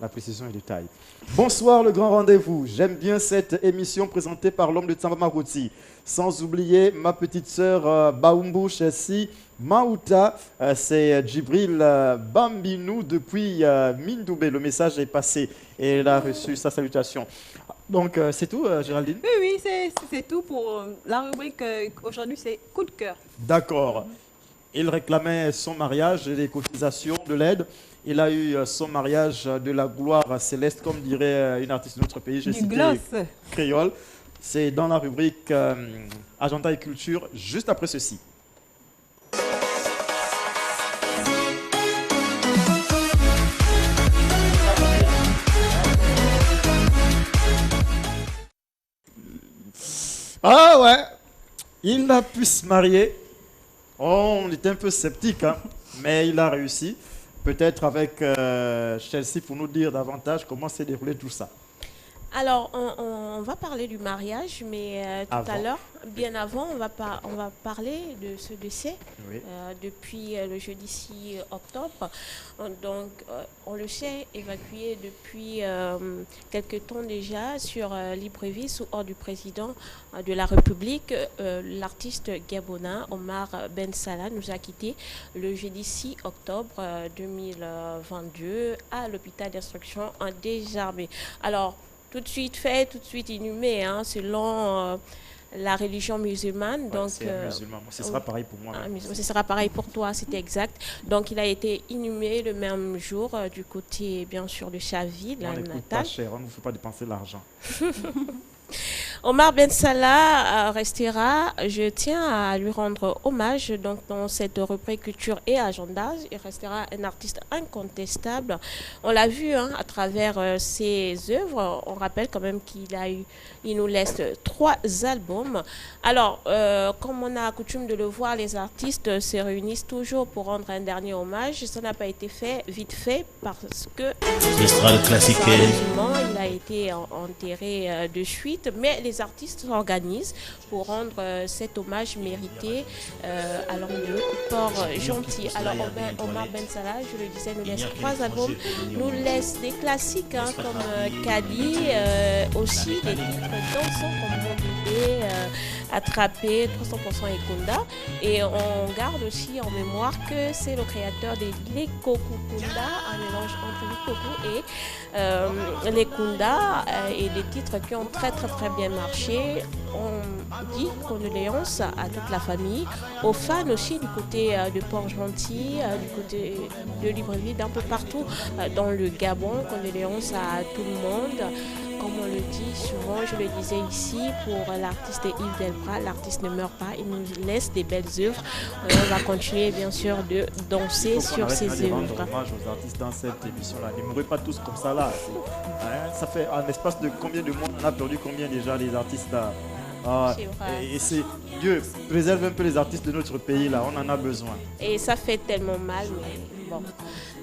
La précision est de taille. Bonsoir le grand rendez-vous. J'aime bien cette émission présentée par l'homme de Tsamba Makoti. Sans oublier ma petite sœur Baumbu Chessi Maouta. C'est Djibril Bambinou depuis Mindoubé. Le message est passé et elle a reçu sa salutation. Donc c'est tout Géraldine? Oui, c'est tout pour la rubrique. Aujourd'hui, c'est coup de cœur. D'accord. Il réclamait son mariage et les cotisations de l'aide. Il a eu son mariage de la gloire céleste, comme dirait une artiste de notre pays. J'ai cité Créole. C'est dans la rubrique Agenda et Culture, juste après ceci. Ah ouais, il a pu se marier. Oh, on était un peu sceptique, hein, mais il a réussi. Peut-être avec Chelsea pour nous dire davantage comment s'est déroulé tout ça. Alors, on va parler du mariage, mais tout à l'heure, bien avant, on va parler de ce décès depuis le jeudi 6 octobre. Donc, on le sait, évacué depuis quelques temps déjà sur Libreville sous ordre du président de la République. L'artiste gabonais Omar Ben Salah nous a quittés le jeudi 6 octobre 2022 à l'hôpital d'instruction en Désarmé. Alors, tout de suite fait, tout de suite inhumé, hein, selon la religion musulmane. Ouais, donc, c'est musulman. Ce sera pareil pour moi. Ce sera pareil pour toi, c'était exact. Donc, il a été inhumé le même jour du côté, bien sûr, de sa ville, on ne coûte pas cher, on ne faut pas dépenser l'argent. Omar Ben Salah restera, je tiens à lui rendre hommage donc dans cette rubrique culture et agenda. Il restera un artiste incontestable. On l'a vu hein, à travers ses œuvres. On rappelle quand même il nous laisse 3 albums. Alors, comme on a coutume de le voir, les artistes se réunissent toujours pour rendre un dernier hommage. Ça n'a pas été fait vite fait parce que il a été enterré de suite, mais les artistes s'organisent pour rendre cet hommage mérité à l'homme de Port-Gentil. Alors Omar Ben Salah, je le disais, nous laisse 3 albums, nous laisse des classiques hein, comme Kadi, aussi des titres dansants comme Mobilé, Attrapé, 300% Ekunda, et on garde aussi en mémoire que c'est le créateur des Lekokukunda, un mélange entre Lekoku et Lekunda, et des titres qui ont très bien marché. On dit condoléances à toute la famille, aux fans aussi du côté de Port-Gentil, du côté de Libreville, d'un peu partout dans le Gabon. Condoléances à tout le monde. comme on le dit souvent, je le disais ici, pour l'artiste Yves Delprat, l'artiste ne meurt pas, il nous laisse des belles œuvres. On va continuer bien sûr de danser sur ses œuvres. Rendre hommage aux artistes dans cette émission-là. Ne mourrez pas tous comme ça là. Ça fait un espace de combien de mois on a perdu combien déjà les artistes là. Et c'est Dieu préserve un peu les artistes de notre pays là, on en a besoin. Et ça fait tellement mal, mais bon.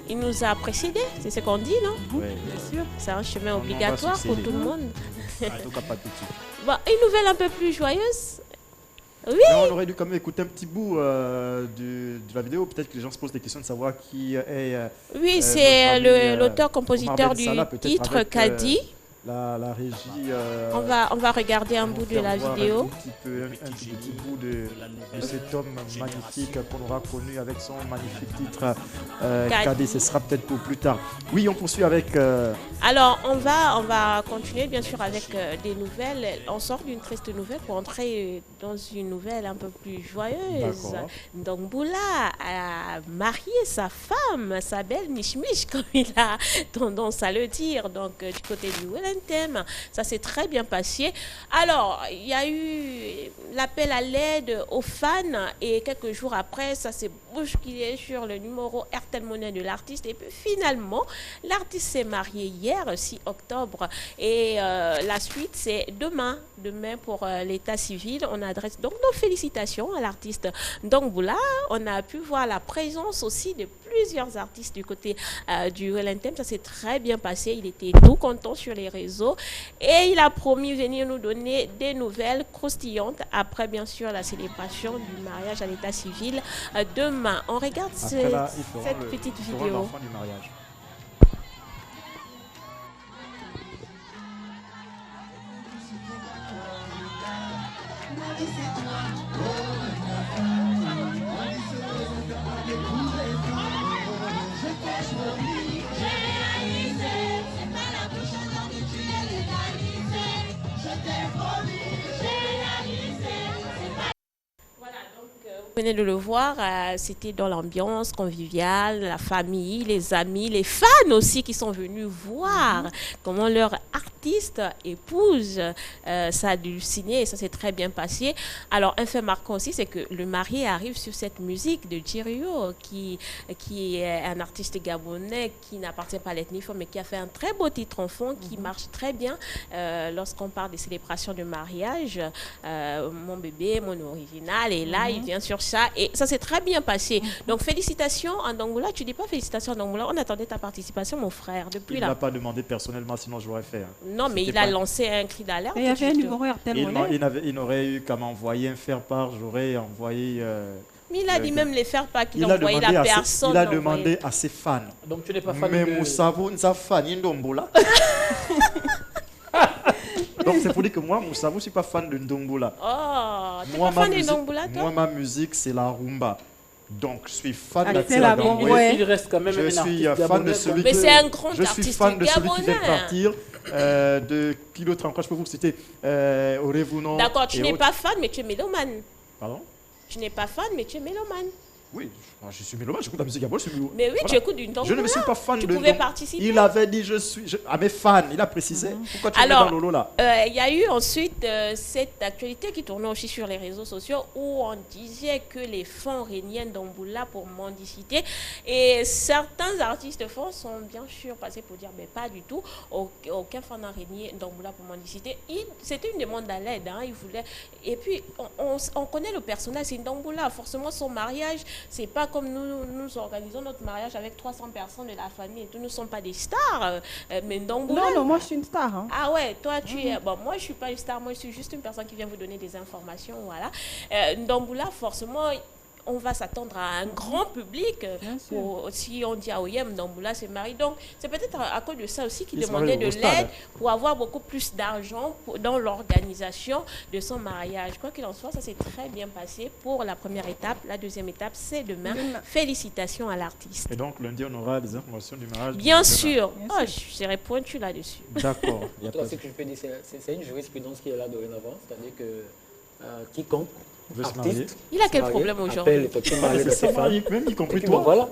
Il nous a précédés, c'est ce qu'on dit, non? Oui, bien sûr. C'est un chemin obligatoire pour tout le monde. En tout cas, pas tout de suite. Bon, une nouvelle un peu plus joyeuse. Oui. Mais on aurait dû quand même écouter un petit bout de la vidéo. Peut-être que les gens se posent des questions de savoir qui est. Oui, c'est l'auteur-compositeur du titre Kadi. La régie. On va regarder un bout de la vidéo. Un petit bout de cet homme magnifique qu'on aura connu avec son magnifique titre Kadi. Ce sera peut-être pour plus tard. Oui, on poursuit avec. Alors, on va continuer bien sûr avec des nouvelles. On sort d'une triste nouvelle pour entrer dans une nouvelle un peu plus joyeuse. Ndongbula a marié sa femme, sa belle Nishmish, comme il a tendance à le dire. Donc, du côté du thème. Ça s'est très bien passé. Alors, il y a eu l'appel à l'aide aux fans et quelques jours après, ça s'est bousculé sur le numéro Airtel Money de l'artiste. Et puis finalement, l'artiste s'est marié hier, 6 octobre. Et la suite, c'est demain pour l'état civil. On adresse donc nos félicitations à l'artiste Ndongbula. On a pu voir la présence aussi de plusieurs artistes du côté du Wellington. Ça s'est très bien passé. Il était tout content sur les réseaux et il a promis venir nous donner des nouvelles croustillantes après bien sûr la célébration du mariage à l'état civil demain. On regarde cette petite vidéo. L'enfant du mariage. Vous venez de le voir, c'était dans l'ambiance conviviale, la famille, les amis, les fans aussi qui sont venus voir comment leur artiste épouse ça a dû signer et ça s'est très bien passé. Alors un fait marquant aussi, c'est que le marié arrive sur cette musique de Djirio qui est un artiste gabonais qui n'appartient pas à l'ethnie femme mais qui a fait un très beau titre enfant qui marche très bien lorsqu'on parle des célébrations de mariage. Mon bébé, mon original, et là il vient sur ça et ça s'est très bien passé. Donc félicitations à Ndongbula. Tu dis pas félicitations à Ndongbula, on attendait ta participation mon frère depuis là. Il ne l'a pas demandé personnellement, sinon j'aurais fait. Non, mais il a lancé un cri d'alerte. Il y avait un numéro RTL Money. Il n'aurait eu qu'à m'envoyer un faire-part, j'aurais envoyé. Mais il a dit même les faire-part qu'il a envoyé la personne. Il a demandé à ses fans. Donc tu n'es pas fan mais Moussavou, nous avons fan Ndongbula. Donc c'est pour dire que moi, Moussavou, je ne suis pas fan de Ndongbula. Oh, tu n'es pas fan de Ndongbula, toi? Moi, ma musique, c'est la rumba. Donc, je suis fan de la Gamboué. Il reste quand même je suis fan de celui mais c'est un grand je suis fan de celui qui vient de partir. De qui d'autre encore, je peux vous citer Orevuno. D'accord, tu n'es pas fan, mais tu es mélomane. Pardon? Tu n'es pas fan, mais tu es mélomane. Oui, je suis mélomane, j'écoute la musique gabonaise. Mais oui, voilà. Tu écoutes d'une Ndongbula. Je ne me suis pas fan tu de pouvais participer. Il avait dit à mes fans, il a précisé. Pourquoi tu es dans Lolo là? Il y a eu ensuite cette actualité qui tournait aussi sur les réseaux sociaux où on disait que les fans régnaient Ndongbula pour mendicité. Et certains artistes fans sont bien sûr passés pour dire mais pas du tout. Aucun fan n'a régné Ndongbula pour mendicité. C'était une demande à l'aide. Hein, il voulait. Et puis on connaît le personnage, c'est Ndongbula. Forcément son mariage. C'est pas comme nous organisons notre mariage avec 300 personnes de la famille. Nous ne sommes pas des stars. Mais Ndongbula... Non, moi je suis une star. Hein. Ah ouais, toi tu es... Bon, moi je suis pas une star, moi je suis juste une personne qui vient vous donner des informations. Voilà. Ndongbula, forcément... On va s'attendre à un grand public. Si on dit à Oyem, Ndongbula se marie. Donc, c'est peut-être à cause de ça aussi qu'il demandait de l'aide pour avoir beaucoup plus d'argent dans l'organisation de son mariage. Quoi qu'il en soit, ça s'est très bien passé pour la première étape. La deuxième étape, c'est demain. Félicitations à l'artiste. Et donc, lundi, on aura des informations du mariage. Bien sûr. Oh, je serai pointu là-dessus. D'accord. Ce que je peux dire, c'est une jurisprudence qui est là dorénavant. C'est-à-dire que quiconque artiste. Il a quel marié, problème aujourd'hui? appelle effectivement C'est ça, Stéphane. même y compris Et puis, toi. bon, voilà.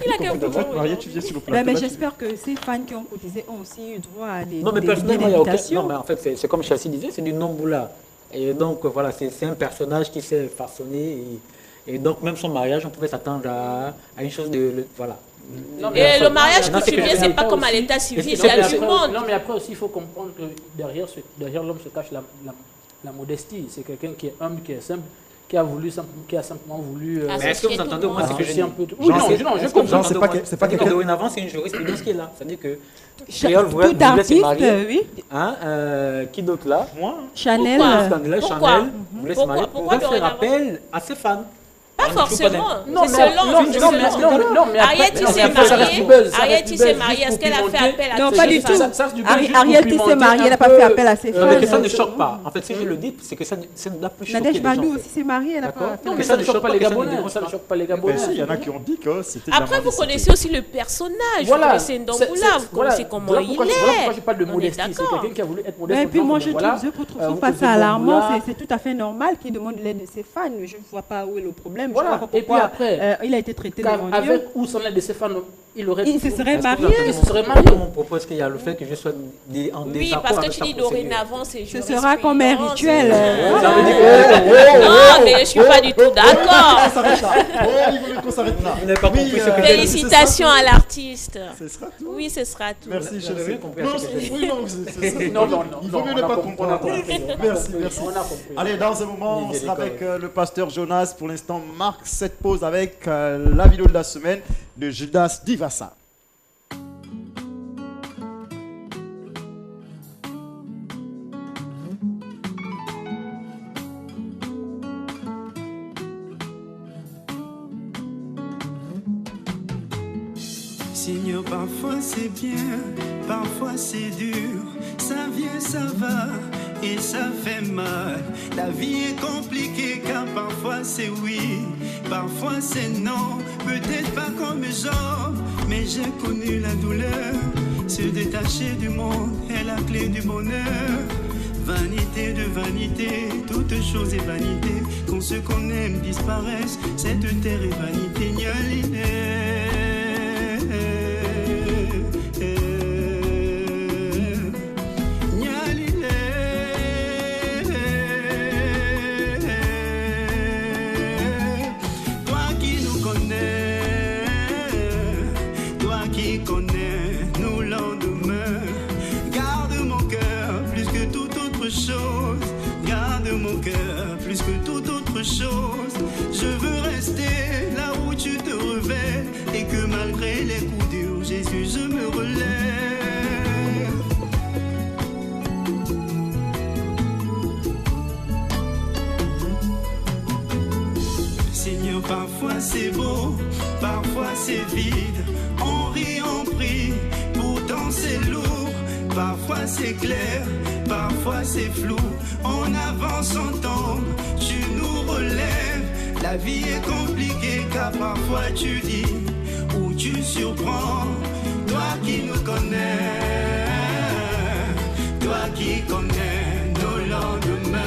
Il a quel Toi, problème Maria, tu aujourd'hui? viens sur le plateau. Mais là, tu- j'espère que ces fans qui ont cotisé ont aussi eu droit à des Non, mais personnellement, il n'y a aucun. invitations. Non, mais en fait, c'est comme Chassis disait, c'est du non-boula. Et donc, voilà, c'est un personnage qui s'est façonné. Et donc, même son mariage, on pouvait s'attendre à une chose de. Voilà. Et le mariage Non, c'est coutumier, que- c'est pas comme à aussi- l'état civil, et il y a c'est- du monde. Non, mais après aussi, il faut comprendre que derrière l'homme se cache la modestie. C'est quelqu'un qui est humble, qui est simple, qui a simplement voulu. Ah, Mais est-ce que vous entendez au moins ce que je associer dis? un peu tout. Oui, non, je Est-ce que comprends. vous c'est entendez pas au moins- que- c'est pas c'est-à-dire que quelqu'un- dorénavant, c'est une jurisprudence qui est là. C'est-à-dire que Cha- Créole voulait Tout se artiste, marier. oui. Hein, qui d'autre là Moi, Chanel. Pourquoi Scandale, Pourquoi Chanel voulait se Pourquoi marier Pourquoi pour faire dorénavant appel à ses fans. Pas On ne forcément. Non, C'est mais- selon. non, c'est non, selon. mais- non, mais après- Ariel, tu non, mais s'est après, ça reste mariée. du buzz, ça Ariel, reste tu du s'est buzz, mariée. juste Est-ce pour qu'elle a fait pimenter. appel à Non, ses pas du fans? tout. Ça reste du buzz, juste pour Ariel Tissé pimenter marié, un elle n'a pas peu, fait appel à ses fans. Mais que ça ne choque pas. En fait, si je le dis, c'est que ça ne doit plus choquer les Nadège gens. Badou en fait. aussi s'est mariée, elle n'a D'accord. pas Non, Que mais ça ça ne ne choque choque pas pas, les que ça ne Gabonais. dérange Ça ne pas. choque pas les ben Gabonais. si, il y en a qui ont dit que c'était de la Après, vous mendicité. connaissez aussi le personnage. Vous connaissez Ndomboula, vous connaissez comment Voilà il pourquoi je est. parle de On est modestie. C'est d'accord. quelqu'un qui a voulu être modeste. Et en puis disant, moi, bon, je voilà, trouve vous pas posez ça bon alarmant. boulard. C'est tout à fait normal qu'il demande l'aide de ses fans. Je ne vois pas où est le problème. Je Voilà. vois pas Et puis pourquoi après, il a été traité car devant Dieu. avec ou sans l'aide de ses fans, il aurait. Il se serait Est-ce que marié. vous entendez Il se serait marié. mon propos, est-ce qu'il y a le fait que je sois en Oui, désaccord parce que avec tu sa dis procédure. dorénavant, c'est Ce sera comme un jurisprudence. rituel. Ça veut dire Non, mais je ne suis pas du tout d'accord. On s'arrête là. Oh, il vaut mieux qu'on s'arrête là. Vous n'avez pas compris ce que j'ai dit. Félicitations à l'artiste. Ce sera tout. Oui, ce sera tout. Merci, Vous Chelsea. avez compris Non, ce que j'ai dit. oui, non, c'est ça. Non, non, non. Il vaut non, mieux on ne a pas compris, comprendre. on a compris, on a Merci, compris, merci. on a compris. Allez, dans un moment, on sera avec Miséricorde. le pasteur Jonas. Pour l'instant, marque cette pause avec la vidéo de la semaine de Judas Divassa. Seigneur, parfois c'est bien, parfois c'est dur. Ça vient, ça va et ça fait mal. La vie est compliquée car parfois c'est oui, parfois c'est non. Peut-être pas comme Job, mais j'ai connu la douleur. Se détacher du monde est la clé du bonheur. Vanité de vanité, toute chose est vanité. Quand ceux qu'on aime disparaissent, cette terre est vanité. Toi qui nous connais, toi qui connais nos lendemains, garde mon cœur plus que toute autre chose. Garde mon cœur plus que toute autre chose. Je veux rester là où tu te révèles et que malgré les coups durs, Jésus, je me relève. Seigneur, parfois c'est beau, parfois c'est vide. On rit, on prie, pourtant c'est lourd. Parfois c'est clair, parfois c'est flou. On avance, on tombe, tu nous relèves. La vie est compliquée car parfois tu dis ou tu surprends. Toi qui nous connais, toi qui connais nos lendemains.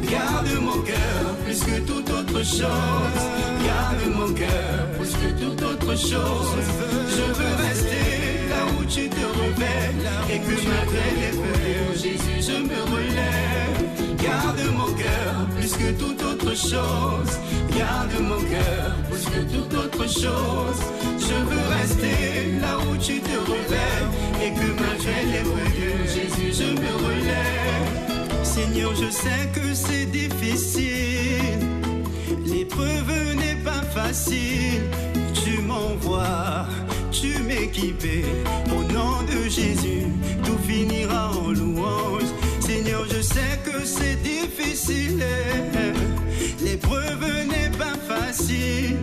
Garde mon cœur plus que toute autre chose. Garde mon cœur plus que toute autre chose. Je veux rester là où tu te révèles et que malgré les feux, Jésus, je me relève. Garde mon cœur plus que toute autre chose. Garde mon cœur plus que toute autre chose. Je veux rester là où tu te révèles et que malgré les feux, Jésus, je me relève. Seigneur, je sais que c'est difficile. L'épreuve n'est pas facile. Tu m'envoies, tu m'équipes. Au nom de Jésus, tout finira en louange. Seigneur, je sais que c'est difficile. L'épreuve n'est pas facile.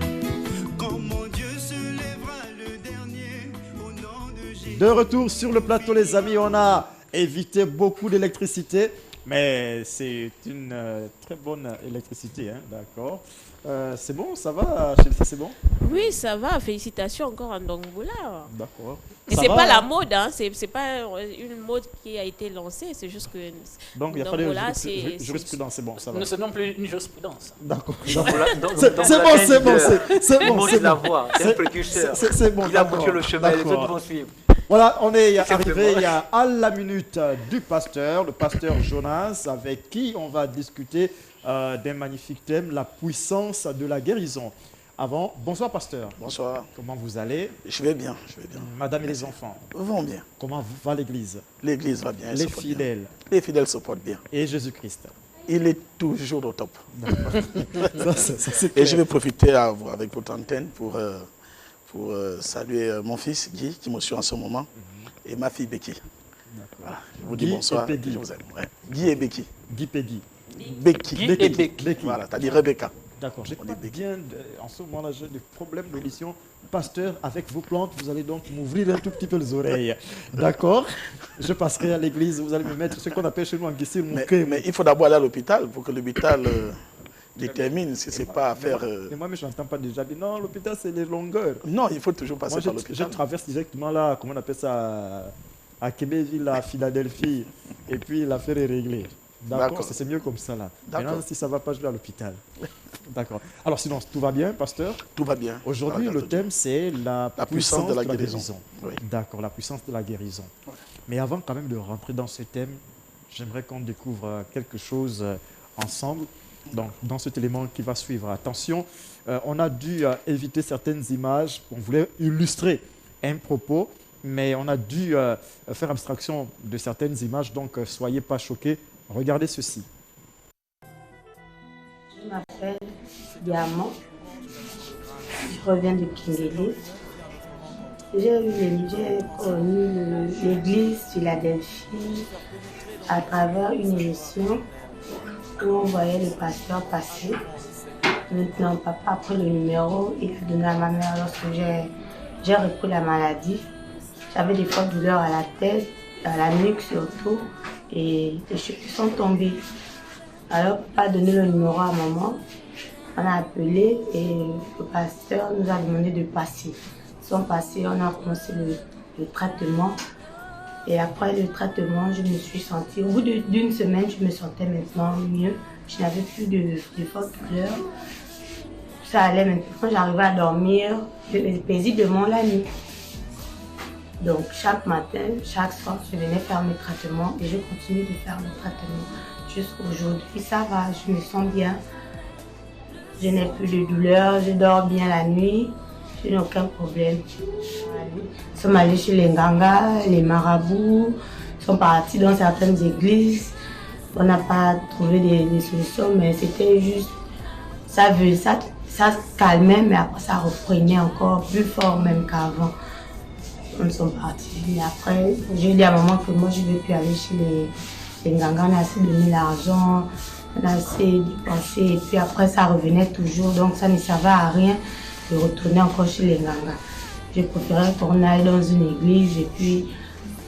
Quand mon Dieu se lèvera le dernier, au nom de Jésus. De retour sur le plateau, les amis, on a évité beaucoup d'électricité. Mais c'est une très bonne électricité, hein, d'accord. C'est bon, ça va, Chelsea, c'est bon? Oui, ça va. Félicitations encore à Ndongoula. D'accord. Et Ça c'est va, pas la hein? mode, hein. C'est pas une mode qui a été lancée. C'est juste que Donc il n'y a pas de Ndongoula, c'est jurisprudence, c'est bon, ça va. Non, c'est non plus une jurisprudence. D'accord. Donc, C'est bon, c'est bon, c'est Il bon, montre c'est la bon. voie, c'est un précurseur. C'est bon, Il a d'accord, montré le chemin, les d'accord. autres vont suivre. Voilà, on est Simplement. arrivé à la minute du pasteur, le pasteur Jonas, avec qui on va discuter d'un magnifique thème, la puissance de la guérison. Avant, bonsoir pasteur. Bonsoir. Comment vous allez? Je vais bien, je vais bien. Madame et les enfants, Vont bien. comment va l'église? L'église va bien. elle Les se porte bien. fidèles Les fidèles se portent bien. et Jésus-Christ. Il est toujours au top. Ça, c'est Et clair. je vais profiter avec votre antenne pour saluer mon fils Guy, qui me suit en ce moment, et ma fille Becky. Voilà, je vous dis Guy bonsoir. et Peggy. Je vous aime. Ouais. Guy et Becky. Guy Peggy. Becky. Guy et Becky. Voilà, t'as dit Rebecca. D'accord, j'ai On pas est béquille. bien, en ce moment-là, j'ai des problèmes d'audition. Pasteur, avec vos plantes, vous allez donc m'ouvrir un tout petit peu les oreilles. D'accord? Je passerai à l'église, vous allez me mettre ce qu'on appelle chez nous en Guissé, mon cœur. Mais il faut d'abord aller à l'hôpital pour que l'hôpital détermine si c'est pas à faire. Et moi, mais je n'entends pas déjà dire, non, l'hôpital, c'est les longueurs. Non, il faut toujours passer Moi, par je l'hôpital. traverse directement là, comment on appelle ça, à Québécois, à Philadelphie, et puis l'affaire est réglée. D'accord, D'accord. c'est mieux comme ça là. D'accord. Maintenant, si ça ne va pas, je vais à l'hôpital. D'accord. Alors, sinon, tout va bien, pasteur? Tout va bien. Aujourd'hui, Voilà, le thème, c'est la puissance de la guérison. Oui. D'accord, la puissance de la guérison. Mais avant quand même de rentrer dans ce thème, j'aimerais qu'on découvre quelque chose ensemble. Donc, dans cet élément qui va suivre. Attention, on a dû éviter certaines images. On voulait illustrer un propos, mais on a dû faire abstraction de certaines images. Donc, soyez pas choqués. Regardez ceci. Je m'appelle Diamant. Je reviens de Kindélé. J'ai connu l'église Philadelphie à travers une émission où on voyait le pasteur passer. Maintenant, papa a pris le numéro, il a donné à ma mère lorsque j'ai repris la maladie. J'avais des fortes douleurs à la tête, à la nuque surtout, et les cheveux sont tombés. Alors, papa a donné le numéro à maman. On a appelé et le pasteur nous a demandé de passer. Ils sont passés, on a commencé le traitement. Et après le traitement, je me suis sentie, au bout d'une semaine, je me sentais maintenant mieux. Je n'avais plus de fortes douleurs. Ça allait maintenant, j'arrivais à dormir paisiblement la nuit. Donc chaque matin, chaque soir, je venais faire mes traitements et je continue de faire mes traitements. Jusqu'aujourd'hui, ça va, je me sens bien. Je n'ai plus de douleur, je dors bien la nuit, je n'ai aucun problème. Nous sommes allés chez les Nganga, les marabouts, ils sont partis dans certaines églises. On n'a pas trouvé des solutions, mais c'était juste, ça se calmait, mais après ça reprenait encore plus fort même qu'avant. On sont partis. Et après, j'ai dit à maman que moi je ne vais plus aller chez les Nganga, on a assez donné l'argent. On a assez dépensé et puis après ça revenait toujours, donc ça ne servait à rien de retourner encore chez les Nganga. Je préférais qu'on aille dans une église et puis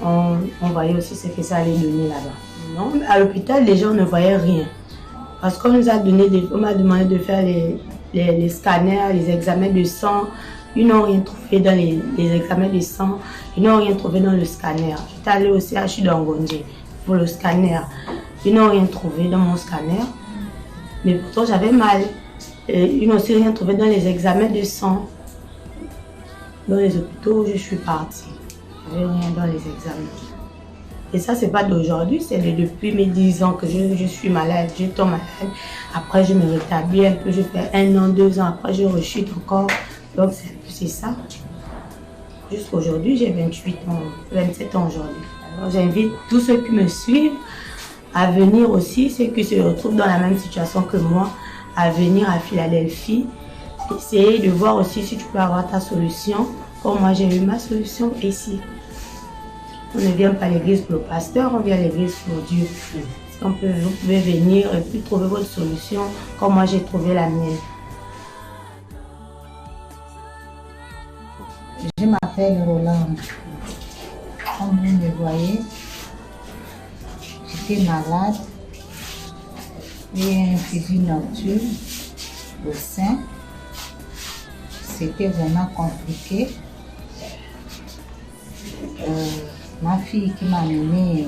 on voyait aussi ce que ça allait donner là-bas. Non, à l'hôpital, les gens ne voyaient rien. Parce qu'on nous a on m'a demandé de faire les scanners, les examens de sang. Ils n'ont rien trouvé dans les examens de sang, ils n'ont rien trouvé dans le scanner. J'étais allée au CHU d'Angondé pour le scanner. Ils n'ont rien trouvé dans mon scanner, mais pourtant j'avais mal. Et ils n'ont aussi rien trouvé dans les examens de sang. Dans les hôpitaux où je suis partie, il n'y avait rien dans les examens. Et ça, c'est pas d'aujourd'hui, c'est depuis mes 10 ans que je suis malade, je tombe malade. Après, je me rétablis un peu, je fais 1 an, 2 ans, après je rechute encore. Donc c'est ça. Jusqu'aujourd'hui, j'ai 27 ans aujourd'hui. Alors j'invite tous ceux qui me suivent à venir aussi, ceux qui se retrouvent dans la même situation que moi, à venir à Philadelphie. Essayer de voir aussi si tu peux avoir ta solution. Comme moi, j'ai eu ma solution ici. On ne vient pas à l'église pour le pasteur, on vient à l'église pour Dieu. Si vous pouvez venir et puis trouver votre solution, comme moi j'ai trouvé la mienne. Je m'appelle Roland. Comme vous me voyez, j'étais malade. et un fusil nocturne au sein. C'était vraiment compliqué. Ma fille qui m'a amenée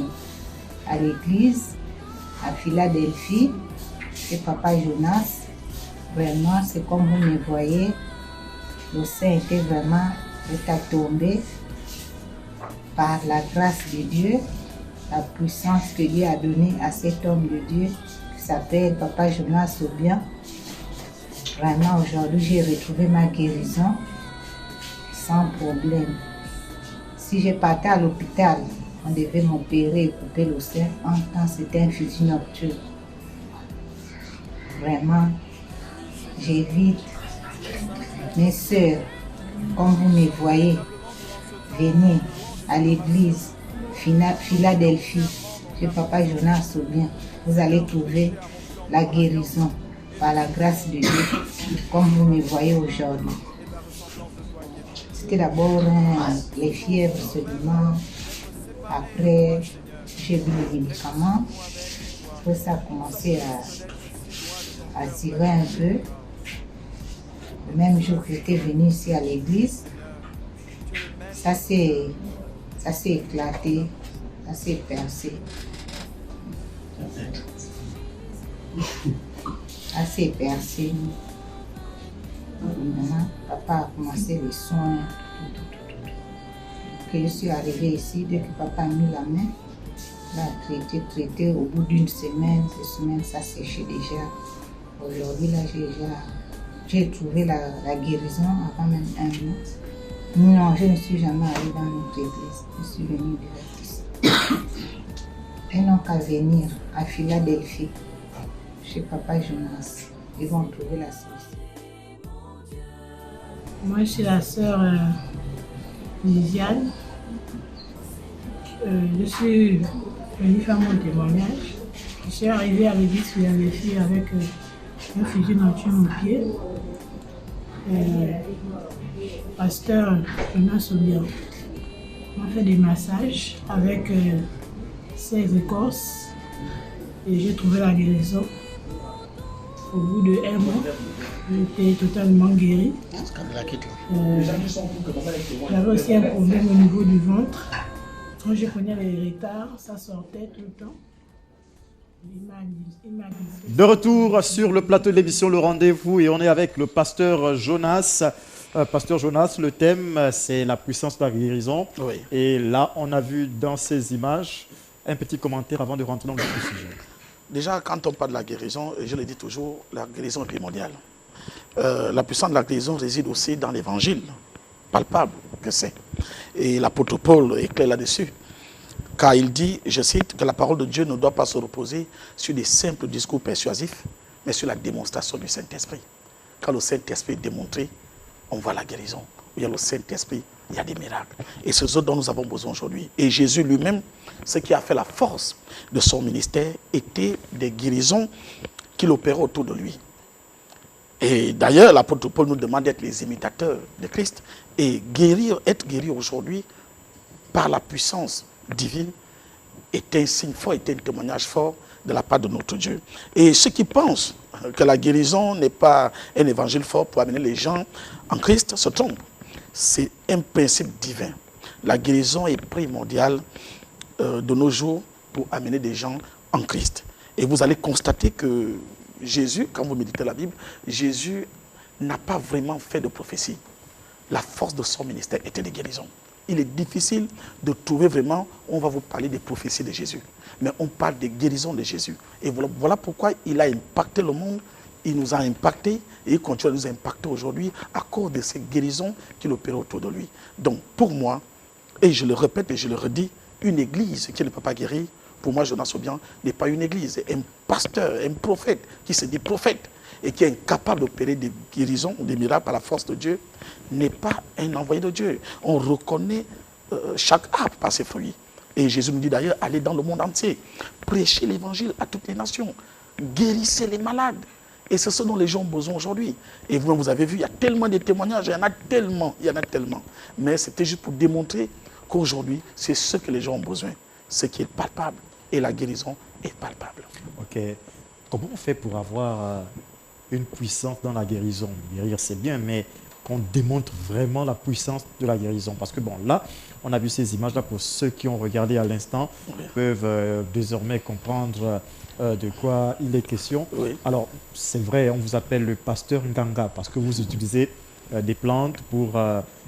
à l'église, à Philadelphie, c'est Papa Jonas. Vraiment, c'est comme vous me voyez, le sein était vraiment tombé par la grâce de Dieu, la puissance que Dieu a donnée à cet homme de Dieu qui s'appelle Papa Jonas Obian. Vraiment, aujourd'hui, j'ai retrouvé ma guérison sans problème. Si je partais à l'hôpital, on devait m'opérer et couper le sein. En temps, c'était un fusil nocturne. Vraiment, j'évite mes sœurs, comme vous me voyez, venez à l'église Philadelphie, chez Papa Jonas Obian. Vous allez trouver la guérison par la grâce de Dieu, comme vous me voyez aujourd'hui. C'était d'abord les fièvres seulement. Après, j'ai vu les médicaments. Après, ça a commencé à tirer un peu. Le même jour que j'étais venue ici à l'église, ça s'est éclaté, ça s'est percé. Ça s'est percé. Maintenant, papa a commencé les soins. Que je suis arrivée ici, dès que papa a mis la main, il a traité. Au bout d'une semaine, 2 semaines, ça séchait déjà. Aujourd'hui, là, j'ai trouvé la guérison avant même 1 mois. Non, je ne suis jamais allée dans notre église. Je suis venue direct ici. Ils n'ont qu'à venir à Philadelphie, chez Papa Jonas. Ils vont trouver la solution. Moi, je suis la sœur Lisiane. Je suis venue faire mon témoignage. Je suis arrivée à l'église Philadelphie avec un fusil nocturne au pied. Pasteur Jonas Obian m'a fait des massages avec ses écorces et j'ai trouvé la guérison. Au bout de 1 mois, j'étais totalement guérie. J'avais aussi un problème au niveau du ventre. Quand je prenais les retards, ça sortait tout le temps. De retour sur le plateau de l'émission Le Rendez-vous et on est avec le pasteur Jonas. Pasteur Jonas, le thème c'est la puissance de la guérison. Oui. Et là, on a vu dans ces images un petit commentaire avant de rentrer dans le sujet. Déjà, quand on parle de la guérison, je le dis toujours, la guérison est primordiale. La puissance de la guérison réside aussi dans l'évangile, palpable que c'est. Et l'apôtre Paul est clair là-dessus. Car il dit, je cite, que la parole de Dieu ne doit pas se reposer sur des simples discours persuasifs, mais sur la démonstration du Saint-Esprit. Quand le Saint-Esprit est démontré, on voit la guérison. Il y a le Saint-Esprit, il y a des miracles. Et c'est ce dont nous avons besoin aujourd'hui. Et Jésus lui-même, ce qui a fait la force de son ministère, était des guérisons qu'il opérait autour de lui. Et d'ailleurs, l'apôtre Paul nous demande d'être les imitateurs de Christ et guérir, être guéri aujourd'hui par la puissance divine est un signe fort, est un témoignage fort de la part de notre Dieu. Et ceux qui pensent que la guérison n'est pas un évangile fort pour amener les gens en Christ se trompent. C'est un principe divin. La guérison est primordiale de nos jours pour amener des gens en Christ. Et vous allez constater que Jésus, quand vous méditez la Bible, Jésus n'a pas vraiment fait de prophétie. La force de son ministère était de guérison. Il est difficile de trouver vraiment, on va vous parler des prophéties de Jésus. Mais on parle des guérisons de Jésus. Et voilà pourquoi il a impacté le monde, il nous a impacté et il continue à nous impacter aujourd'hui à cause de ces guérisons qu'il opère autour de lui. Donc pour moi, et je le répète et je le redis, une église qui ne peut pas guérir, pour moi Jonas Obian n'est pas une église. Un pasteur, un prophète qui se dit prophète et qui est incapable d'opérer des guérisons, des miracles par la force de Dieu, n'est pas un envoyé de Dieu. On reconnaît chaque arbre par ses fruits. Et Jésus nous dit d'ailleurs, allez dans le monde entier, prêchez l'évangile à toutes les nations, guérissez les malades. Et c'est ce dont les gens ont besoin aujourd'hui. Et vous avez vu, il y a tellement de témoignages, il y en a tellement. Mais c'était juste pour démontrer qu'aujourd'hui, c'est ce que les gens ont besoin, ce qui est palpable. Et la guérison est palpable. Ok. comment on fait pour avoir une puissance dans la guérison? Guérir, c'est bien, mais qu'on démontre vraiment la puissance de la guérison. Parce que bon, là, on a vu ces images-là, pour ceux qui ont regardé à l'instant, peuvent désormais comprendre de quoi il est question. Oui. Alors, c'est vrai, on vous appelle le pasteur Nganga, parce que vous utilisez des plantes pour,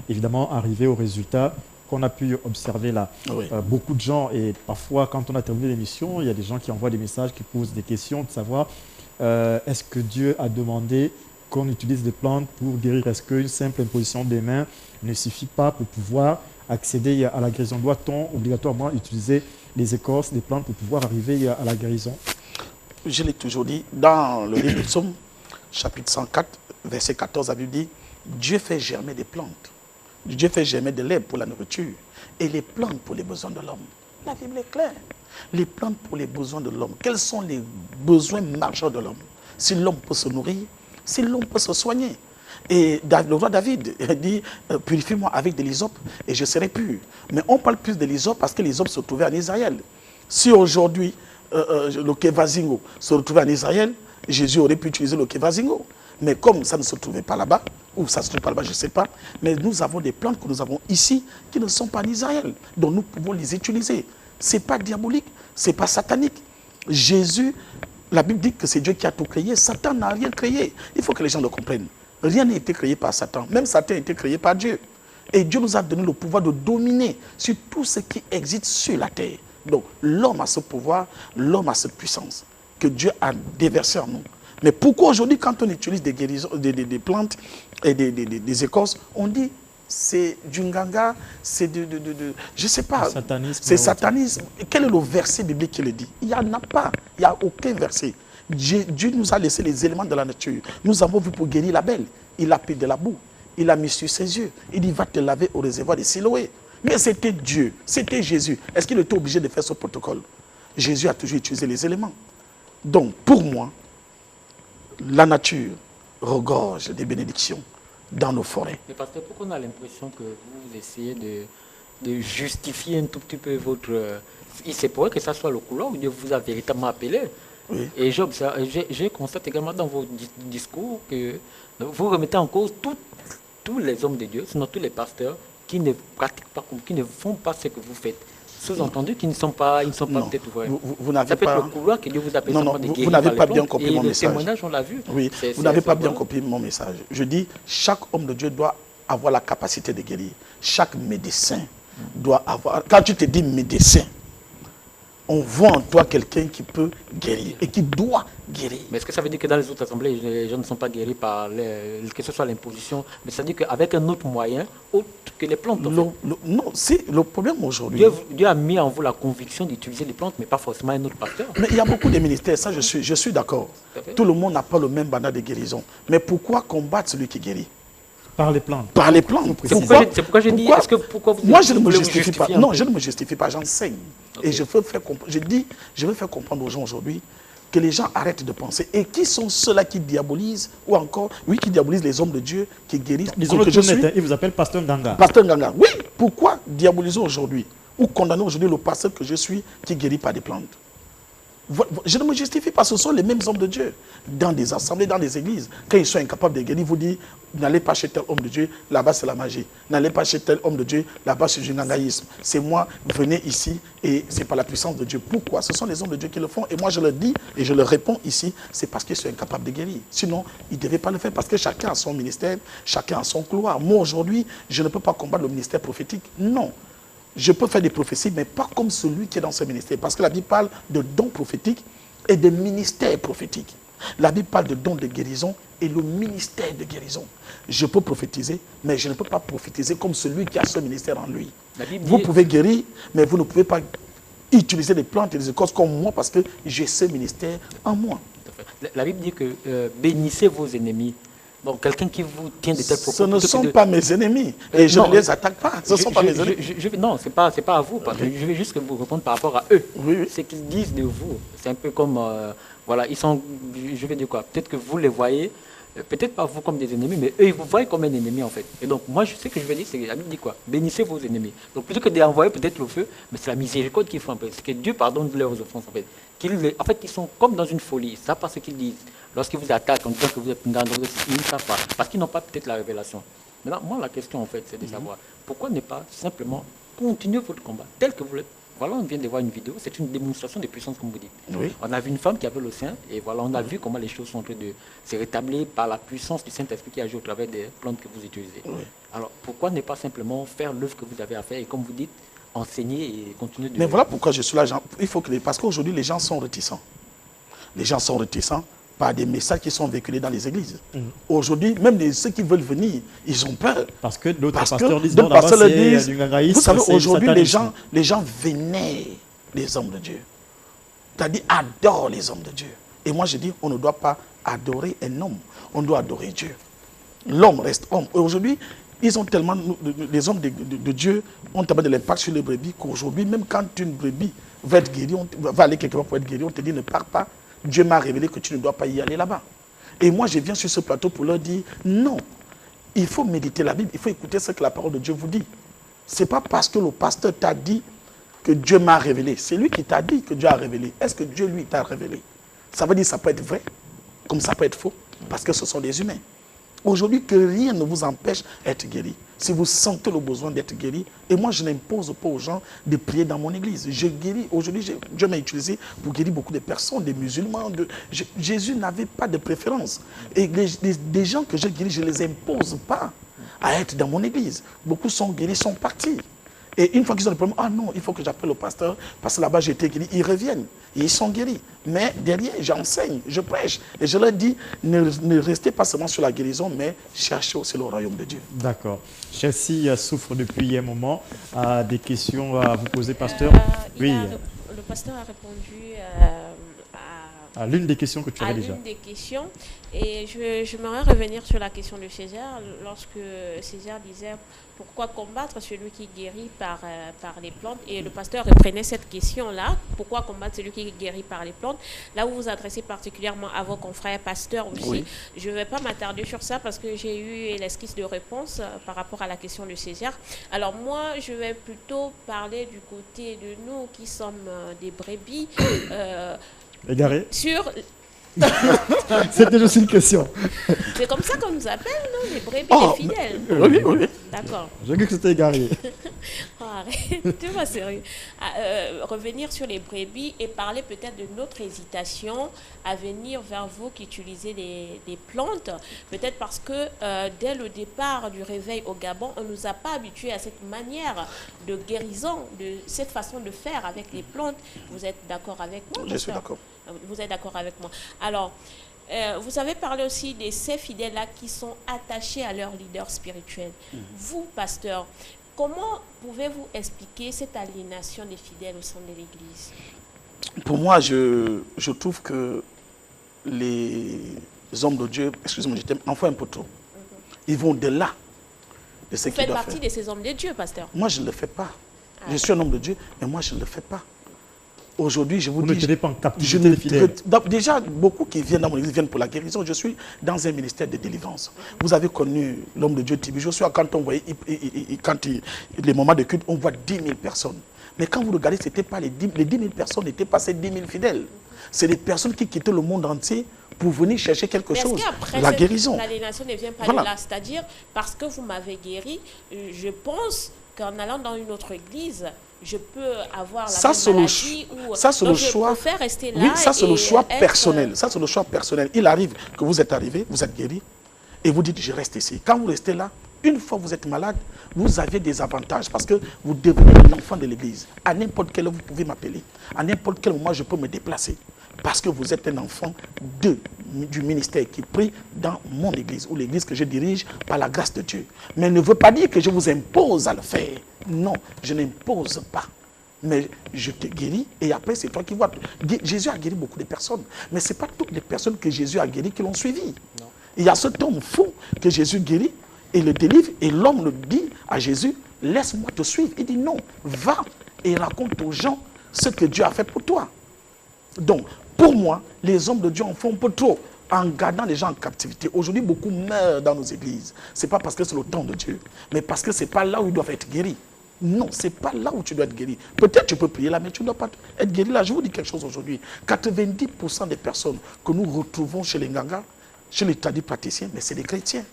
évidemment, arriver au résultat qu'on a pu observer là. Oui. Beaucoup de gens, et parfois, quand on a terminé l'émission, il y a des gens qui envoient des messages, qui posent des questions, de savoir est-ce que Dieu a demandé qu'on utilise des plantes pour guérir? Est-ce qu'une simple imposition des mains ne suffit pas pour pouvoir accéder à la guérison? Doit-on obligatoirement utiliser les écorces des plantes pour pouvoir arriver à la guérison? Je l'ai toujours dit, dans le livre de Psaume, chapitre 104, verset 14, la Bible dit, Dieu fait germer des plantes. Dieu fait germer de l'herbe pour la nourriture et les plantes pour les besoins de l'homme. La Bible est claire. Les plantes pour les besoins de l'homme. Quels sont les besoins majeurs de l'homme? Si l'homme peut se nourrir, si l'homme peut se soigner. Et le roi David dit, purifie-moi avec de l'hysope et je serai pur. Mais on parle plus de l'hysope parce que l'hysope se trouvait en Israël. Si aujourd'hui, le kevazingo se retrouvait en Israël, Jésus aurait pu utiliser le kevazingo. Mais comme ça ne se trouvait pas là-bas, ou ça se trouve pas là-bas, je ne sais pas, mais nous avons des plantes que nous avons ici qui ne sont pas en Israël. Donc nous pouvons les utiliser. Ce n'est pas diabolique, ce n'est pas satanique. Jésus, la Bible dit que c'est Dieu qui a tout créé. Satan n'a rien créé. Il faut que les gens le comprennent. Rien n'a été créé par Satan. Même Satan a été créé par Dieu. Et Dieu nous a donné le pouvoir de dominer sur tout ce qui existe sur la terre. Donc l'homme a ce pouvoir, l'homme a cette puissance que Dieu a déversée en nous. Mais pourquoi aujourd'hui, quand on utilise des guérisons, des plantes et des écorces, on dit c'est du nganga, c'est je ne sais pas, c'est satanisme. Quel est le verset biblique qui le dit? Il n'y en a pas, il n'y a aucun verset. Dieu nous a laissé les éléments de la nature. Nous avons vu pour guérir la belle. Il a pris de la boue, il a mis sur ses yeux. Il dit va te laver au réservoir de Siloé. Mais c'était Dieu, c'était Jésus. Est-ce qu'il était obligé de faire ce protocole? Jésus a toujours utilisé les éléments. Donc pour moi, la nature regorge des bénédictions dans nos forêts. Mais pasteur, pourquoi on a l'impression que vous essayez de justifier un tout petit peu votre... Il se pourrait que ça soit le couloir où Dieu vous a véritablement appelé. Oui. Et je constate également dans vos discours que vous remettez en cause tous les hommes de Dieu, sinon tous les pasteurs qui ne pratiquent pas, qui ne font pas ce que vous faites. Sous-entendu qu'ils ne sont pas peut-être vrais. Vous n'avez ça peut pas... être le couloir que Dieu vous appelle. Non, vous n'avez pas bien compris mon message. Le témoignage, on l'a vu. Oui, vous n'avez pas bien compris mon message. Je dis, chaque homme de Dieu doit avoir la capacité de guérir. Chaque médecin doit avoir... Quand tu te dis médecin, on voit en toi quelqu'un qui peut guérir et qui doit guérir. Mais est-ce que ça veut dire que dans les autres assemblées, les gens ne sont pas guéris par que ce soit l'imposition, mais ça veut dire qu'avec un autre moyen, autre que les plantes? Non, c'est le problème aujourd'hui. Dieu a mis en vous la conviction d'utiliser les plantes, mais pas forcément un autre pasteur. Mais il y a beaucoup de ministères, ça je suis d'accord. Tout le monde n'a pas le même banal de guérison. Mais pourquoi combattre celui qui guérit? Par les plantes. Par les plantes. C'est pourquoi j'ai dit, pourquoi vous... Moi, je ne me justifie pas. Non, je ne me justifie pas, j'enseigne. Okay. Et je veux faire comprendre aux gens aujourd'hui que les gens arrêtent de penser. Et qui sont ceux-là qui diabolisent, ou encore, oui, qui diabolisent les hommes de Dieu, qui guérissent. Ils vous appellent pasteur Nganga. Pasteur Nganga. Oui, pourquoi diaboliser aujourd'hui, ou condamner aujourd'hui le pasteur que je suis, qui guérit par des plantes? Je ne me justifie pas, ce sont les mêmes hommes de Dieu. Dans des assemblées, dans des églises, quand ils sont incapables de guérir, ils vous disent, n'allez pas chez tel homme de Dieu, là-bas c'est la magie. N'allez pas chez tel homme de Dieu, là-bas c'est du ngangaïsme. C'est moi, venez ici et c'est par la puissance de Dieu. Pourquoi? Ce sont les hommes de Dieu qui le font. Et moi je le dis et je le réponds ici, c'est parce qu'ils sont incapables de guérir. Sinon, ils ne devaient pas le faire parce que chacun a son ministère, chacun a son couloir. Moi aujourd'hui, je ne peux pas combattre le ministère prophétique. Non. Je peux faire des prophéties, mais pas comme celui qui est dans ce ministère. Parce que la Bible parle de dons prophétiques et de ministères prophétiques. La Bible parle de dons de guérison et le ministère de guérison. Je peux prophétiser, mais je ne peux pas prophétiser comme celui qui a ce ministère en lui. Vous pouvez guérir, mais vous ne pouvez pas utiliser des plantes et des écorces comme moi parce que j'ai ce ministère en moi. La Bible dit que bénissez vos ennemis. Donc, quelqu'un qui vous tient de tels propos... Ce ne sont pas mes ennemis. Et je ne les attaque pas. Ce ne sont pas mes ennemis. Non, ce n'est pas à vous. Parce que je vais juste vous répondre par rapport à eux. Oui. Ce qu'ils disent de vous, c'est un peu comme... voilà, ils sont... Je vais dire quoi? Peut-être que vous les voyez peut-être pas vous comme des ennemis, mais eux, ils vous voient comme un ennemi, en fait. Et donc, moi, je sais que je vais dire, c'est la Bible dit quoi? Bénissez vos ennemis. Donc, plutôt que d'envoyer peut-être le feu, mais c'est la miséricorde qu'il faut un peu. C'est que Dieu pardonne leurs offenses, en fait. En fait, ils sont comme dans une folie. Ils ne savent pas ce qu'ils disent. Lorsqu'ils vous attaquent, en disant que vous êtes une danger, ils ne savent pas. Parce qu'ils n'ont pas peut-être la révélation. Maintenant, moi, la question, en fait, c'est de savoir pourquoi ne pas simplement continuer votre combat tel que vous l'êtes. Voilà, on vient de voir une vidéo, c'est une démonstration de puissance, comme vous dites. Oui. On a vu une femme qui avait le sein, et voilà, on a vu comment les choses sont en train de se rétablir par la puissance du Saint-Esprit qui agit au travers des plantes que vous utilisez. Oui. Alors, pourquoi ne pas simplement faire l'œuvre que vous avez à faire, et comme vous dites, enseigner et continuer de... Mais voilà pourquoi je suis là. Il faut que parce qu'aujourd'hui, les gens sont réticents. Les gens sont réticents par des messages qui sont véhiculés dans les églises. Aujourd'hui, même ceux qui veulent venir, ils ont peur. Parce que d'autres pasteurs disent, du gagaïsme, vous savez, aujourd'hui, les gens vénèrent les hommes de Dieu. C'est-à-dire, adorent les hommes de Dieu. Et moi, je dis, on ne doit pas adorer un homme. On doit adorer Dieu. L'homme reste homme. Aujourd'hui, ils ont tellement, les hommes de Dieu ont tellement de l'impact sur les brebis qu'aujourd'hui, même quand une brebis va être guérie, va aller quelque part pour être guérie, on te dit, ne pars pas. Dieu m'a révélé que tu ne dois pas y aller là-bas. Et moi, je viens sur ce plateau pour leur dire, non, il faut méditer la Bible, il faut écouter ce que la parole de Dieu vous dit. Ce n'est pas parce que le pasteur t'a dit que Dieu m'a révélé. C'est lui qui t'a dit que Dieu a révélé. Est-ce que Dieu, lui, t'a révélé? Ça veut dire que ça peut être vrai, comme ça peut être faux, parce que ce sont des humains. Aujourd'hui, que rien ne vous empêche d'être guéri. Si vous sentez le besoin d'être guéri, et moi je n'impose pas aux gens de prier dans mon église. Je guéris, aujourd'hui Dieu m'a utilisé pour guérir beaucoup de personnes, des musulmans. Jésus n'avait pas de préférence. Et des gens que je guéris, je ne les impose pas à être dans mon église. Beaucoup sont guéris, sont partis. Et une fois qu'ils ont le problème, ah non, il faut que j'appelle le pasteur, parce que là-bas j'ai été guéri, ils reviennent, et ils sont guéris. Mais derrière, j'enseigne, je prêche, et je leur dis, ne restez pas seulement sur la guérison, mais cherchez aussi le royaume de Dieu. D'accord. Chelsea souffre depuis un moment. Des questions à vous poser, pasteur? Oui. Le pasteur a répondu à l'une des questions que tu avais déjà. À l'une des questions. Et je m'aimerais revenir sur la question de César, lorsque César disait pourquoi combattre celui qui guérit par les plantes. Et le pasteur reprenait cette question-là, pourquoi combattre celui qui guérit par les plantes. Là où vous vous adressez particulièrement à vos confrères pasteurs aussi, oui. Je ne vais pas m'attarder sur ça parce que j'ai eu l'esquisse de réponse par rapport à la question de César. Alors moi, je vais plutôt parler du côté de nous qui sommes des brebis. Égarés. C'était juste une question. C'est comme ça qu'on nous appelle, non? Les brebis, les fidèles. Oui. D'accord. J'ai cru que c'était égaré. Oh, arrête, tu vas sérieux. Revenir sur les brebis et parler peut-être de notre hésitation à venir vers vous qui utilisez les plantes. Peut-être parce que dès le départ du réveil au Gabon, on ne nous a pas habitués à cette manière de guérison, de cette façon de faire avec les plantes. Vous êtes d'accord avec moi? Je suis d'accord. Vous êtes d'accord avec moi. Alors, vous avez parlé aussi de ces fidèles-là qui sont attachés à leur leader spirituel. Vous, pasteur, comment pouvez-vous expliquer cette aliénation des fidèles au sein de l'Église? Pour moi, je trouve que les hommes de Dieu, excusez-moi, j'étais enfant un peu trop. Ils vont au-delà de ce qu'ils doivent faire. Vous faites partie de ces hommes de Dieu, pasteur? Moi, je ne le fais pas. Je suis un homme de Dieu, mais moi, je ne le fais pas. Aujourd'hui, je vous dis... ne tenez pas en captivité les fidèles. Déjà, beaucoup qui viennent dans mon église viennent pour la guérison. Je suis dans un ministère de délivrance. Vous avez connu l'homme de Dieu Tibi. Je suis quand on voyait, les moments de culte, on voit 10 000 personnes. Mais quand vous regardez, c'était pas les 10 000 personnes n'étaient pas ces 10 000 fidèles. C'est des personnes qui quittaient le monde entier pour venir chercher quelque chose. La guérison. L'aliénation ne vient pas de là. C'est-à-dire, parce que vous m'avez guéri, je pense qu'en allant dans une autre église, je peux avoir la même maladie ou... Ça, c'est le choix. Je préfère rester là. Oui, ça, c'est le choix personnel. Ça, c'est le choix personnel. Il arrive que vous êtes arrivé, vous êtes guéri, et vous dites, je reste ici. Quand vous restez là, une fois que vous êtes malade, vous avez des avantages parce que vous devenez un enfant de l'église. À n'importe quel moment, vous pouvez m'appeler. À n'importe quel moment, je peux me déplacer. Parce que vous êtes un enfant du ministère qui prie dans mon église, ou l'église que je dirige par la grâce de Dieu. Mais ne veut pas dire que je vous impose à le faire. Non, je n'impose pas. Mais je te guéris et après c'est toi qui vois. Jésus a guéri beaucoup de personnes. Mais ce n'est pas toutes les personnes que Jésus a guéries qui l'ont suivi. Non. Il y a cet homme fou que Jésus guérit et le délivre. Et l'homme le dit à Jésus, laisse-moi te suivre. Il dit non, va et raconte aux gens ce que Dieu a fait pour toi. Donc, pour moi, les hommes de Dieu en font un peu trop. en gardant les gens en captivité. Aujourd'hui, beaucoup meurent dans nos églises. Ce n'est pas parce que c'est le temps de Dieu, mais parce que ce n'est pas là où ils doivent être guéris. Non, ce n'est pas là où tu dois être guéri. Peut-être tu peux prier là, mais tu ne dois pas être guéri là. Je vous dis quelque chose aujourd'hui. 90% des personnes que nous retrouvons chez les Nganga, chez les tradipraticiens, mais c'est des chrétiens.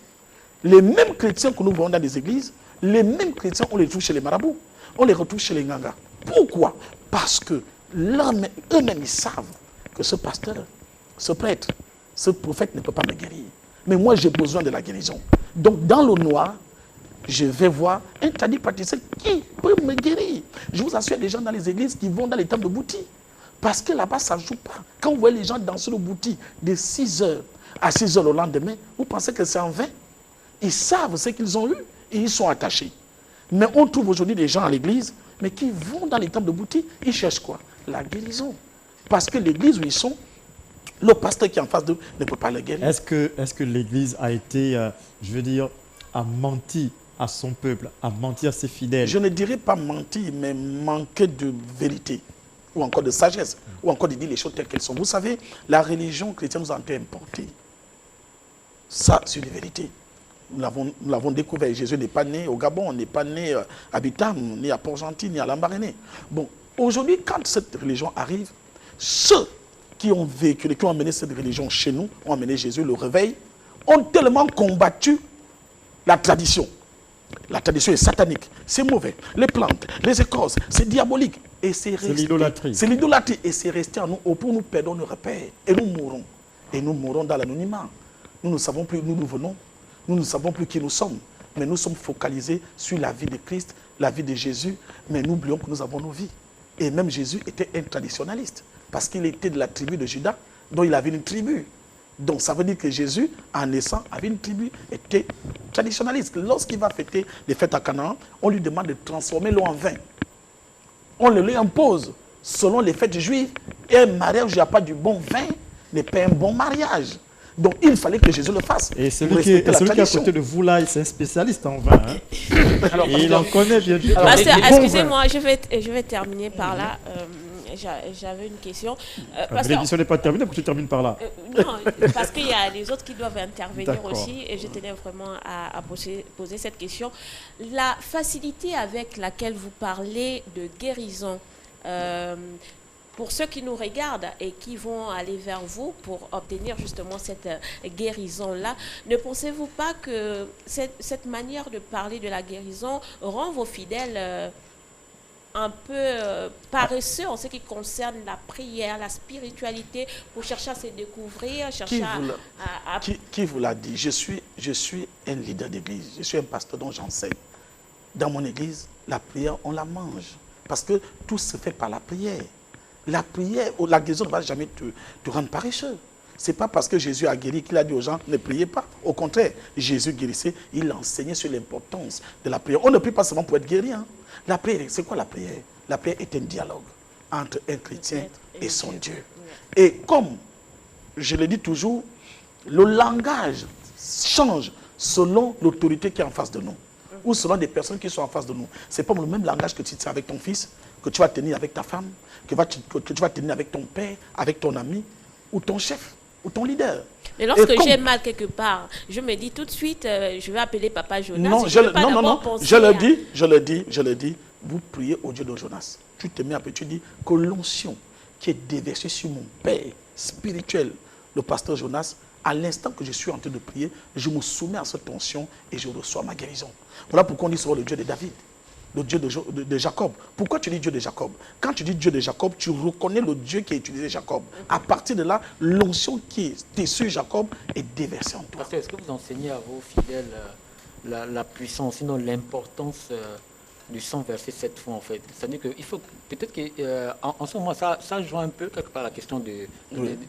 Les mêmes chrétiens que nous voyons dans les églises, les mêmes chrétiens, on les trouve chez les marabouts. On les retrouve chez les Nganga. Pourquoi? Parce que eux-mêmes, ils savent que ce pasteur, ce prêtre, ce prophète ne peut pas me guérir. Mais moi, j'ai besoin de la guérison. Donc, dans le noir, je vais voir un tradipraticien qui peut me guérir. Je vous assure, des gens dans les églises qui vont dans les tables de boutique. Parce que là-bas, ça ne joue pas. Quand vous voyez les gens danser le boutique de 6h à 6h le lendemain, vous pensez que c'est en vain? Ils savent ce qu'ils ont eu et ils sont attachés. Mais on trouve aujourd'hui des gens à l'église, mais qui vont dans les tables de boutique, ils cherchent quoi? La guérison. Parce que l'église où ils sont, le pasteur qui est en face d'eux ne peut pas le guérir. Est-ce que l'église a été, je veux dire, a menti à son peuple, a menti à ses fidèles? Je ne dirais pas mentir, mais manquer de vérité, ou encore de sagesse, ou encore de dire les choses telles qu'elles sont. Vous savez, la religion chrétienne nous a été importée. Ça, c'est une vérité. Nous l'avons découvert. Jésus n'est pas né au Gabon, n'est pas né à Bitam, ni à Port-Gentil, ni à Lambaréné. Bon, aujourd'hui, quand cette religion arrive, ceux qui ont vécu, qui ont amené cette religion chez nous, ont amené Jésus, le réveil, ont tellement combattu la tradition. La tradition est satanique, c'est mauvais. Les plantes, les écorces, c'est diabolique. Et c'est l'idolâtrie. C'est l'idolâtrie. Et c'est resté en nous, pour nous perdre nos repères. Et nous mourrons. Et nous mourrons dans l'anonymat. Nous ne savons plus d'où nous venons. Nous ne savons plus qui nous sommes. Mais nous sommes focalisés sur la vie de Christ, la vie de Jésus. Mais nous oublions que nous avons nos vies. Et même Jésus était un traditionnaliste. Parce qu'il était de la tribu de Judas, dont il avait une tribu. Donc ça veut dire que Jésus, en naissant, avait une tribu, était traditionnaliste. Lorsqu'il va fêter les fêtes à Canaan, on lui demande de transformer l'eau en vin. On le lui impose, selon les fêtes juives, et un mariage où il n'y a pas du bon vin n'est pas un bon mariage. Donc il fallait que Jésus le fasse. Et celui qui est à côté de vous là, c'est un spécialiste en vin. Hein? Alors, et il en connaît bien. Excusez-moi, je vais terminer par là. J'avais une question. L'émission n'est pas terminée, pourquoi tu termines par là? Non, parce qu'il y a les autres qui doivent intervenir aussi, et je tenais vraiment à poser cette question. La facilité avec laquelle vous parlez de guérison, pour ceux qui nous regardent et qui vont aller vers vous pour obtenir justement cette guérison-là, ne pensez-vous pas que cette manière de parler de la guérison rend vos fidèles un peu paresseux en ce qui concerne la prière, la spiritualité, pour chercher à se découvrir, chercher Qui vous l'a dit? Je suis un leader d'église, je suis un pasteur dont j'enseigne. Dans mon église, la prière, on la mange. Parce que tout se fait par la prière. La prière, la guérison ne va jamais te rendre paresseux. Ce n'est pas parce que Jésus a guéri qu'il a dit aux gens ne priez pas. Au contraire, Jésus guérissait, il enseignait sur l'importance de la prière. On ne prie pas seulement pour être guéri. Hein. La prière, c'est quoi la prière? La prière est un dialogue entre un chrétien et son Dieu. Et comme je le dis toujours, le langage change selon l'autorité qui est en face de nous. Ou selon des personnes qui sont en face de nous. Ce n'est pas le même langage que tu tiens avec ton fils, que tu vas tenir avec ta femme, que tu vas tenir avec ton père, avec ton ami, ou ton chef, ou ton leader. Mais lorsque j'ai mal quelque part, je me dis tout de suite, je vais appeler Papa Jonas. Non, je le dis, vous priez au Dieu de Jonas. Tu te mets un peu, tu dis que l'onction qui est déversée sur mon père spirituel, le pasteur Jonas, à l'instant que je suis en train de prier, je me soumets à cette onction et je reçois ma guérison. Voilà pourquoi on dit souvent le Dieu de David, le Dieu de Jacob. Pourquoi tu dis Dieu de Jacob? Quand tu dis Dieu de Jacob, tu reconnais le Dieu qui a utilisé Jacob. À partir de là, l'onction qui est sur Jacob est déversée en toi. Pasteur, est-ce que vous enseignez à vos fidèles la puissance, sinon l'importance du sang versé 7 fois en fait? C'est-à-dire qu'il faut peut-être qu'en ce moment, ça joue un peu quelque part la question de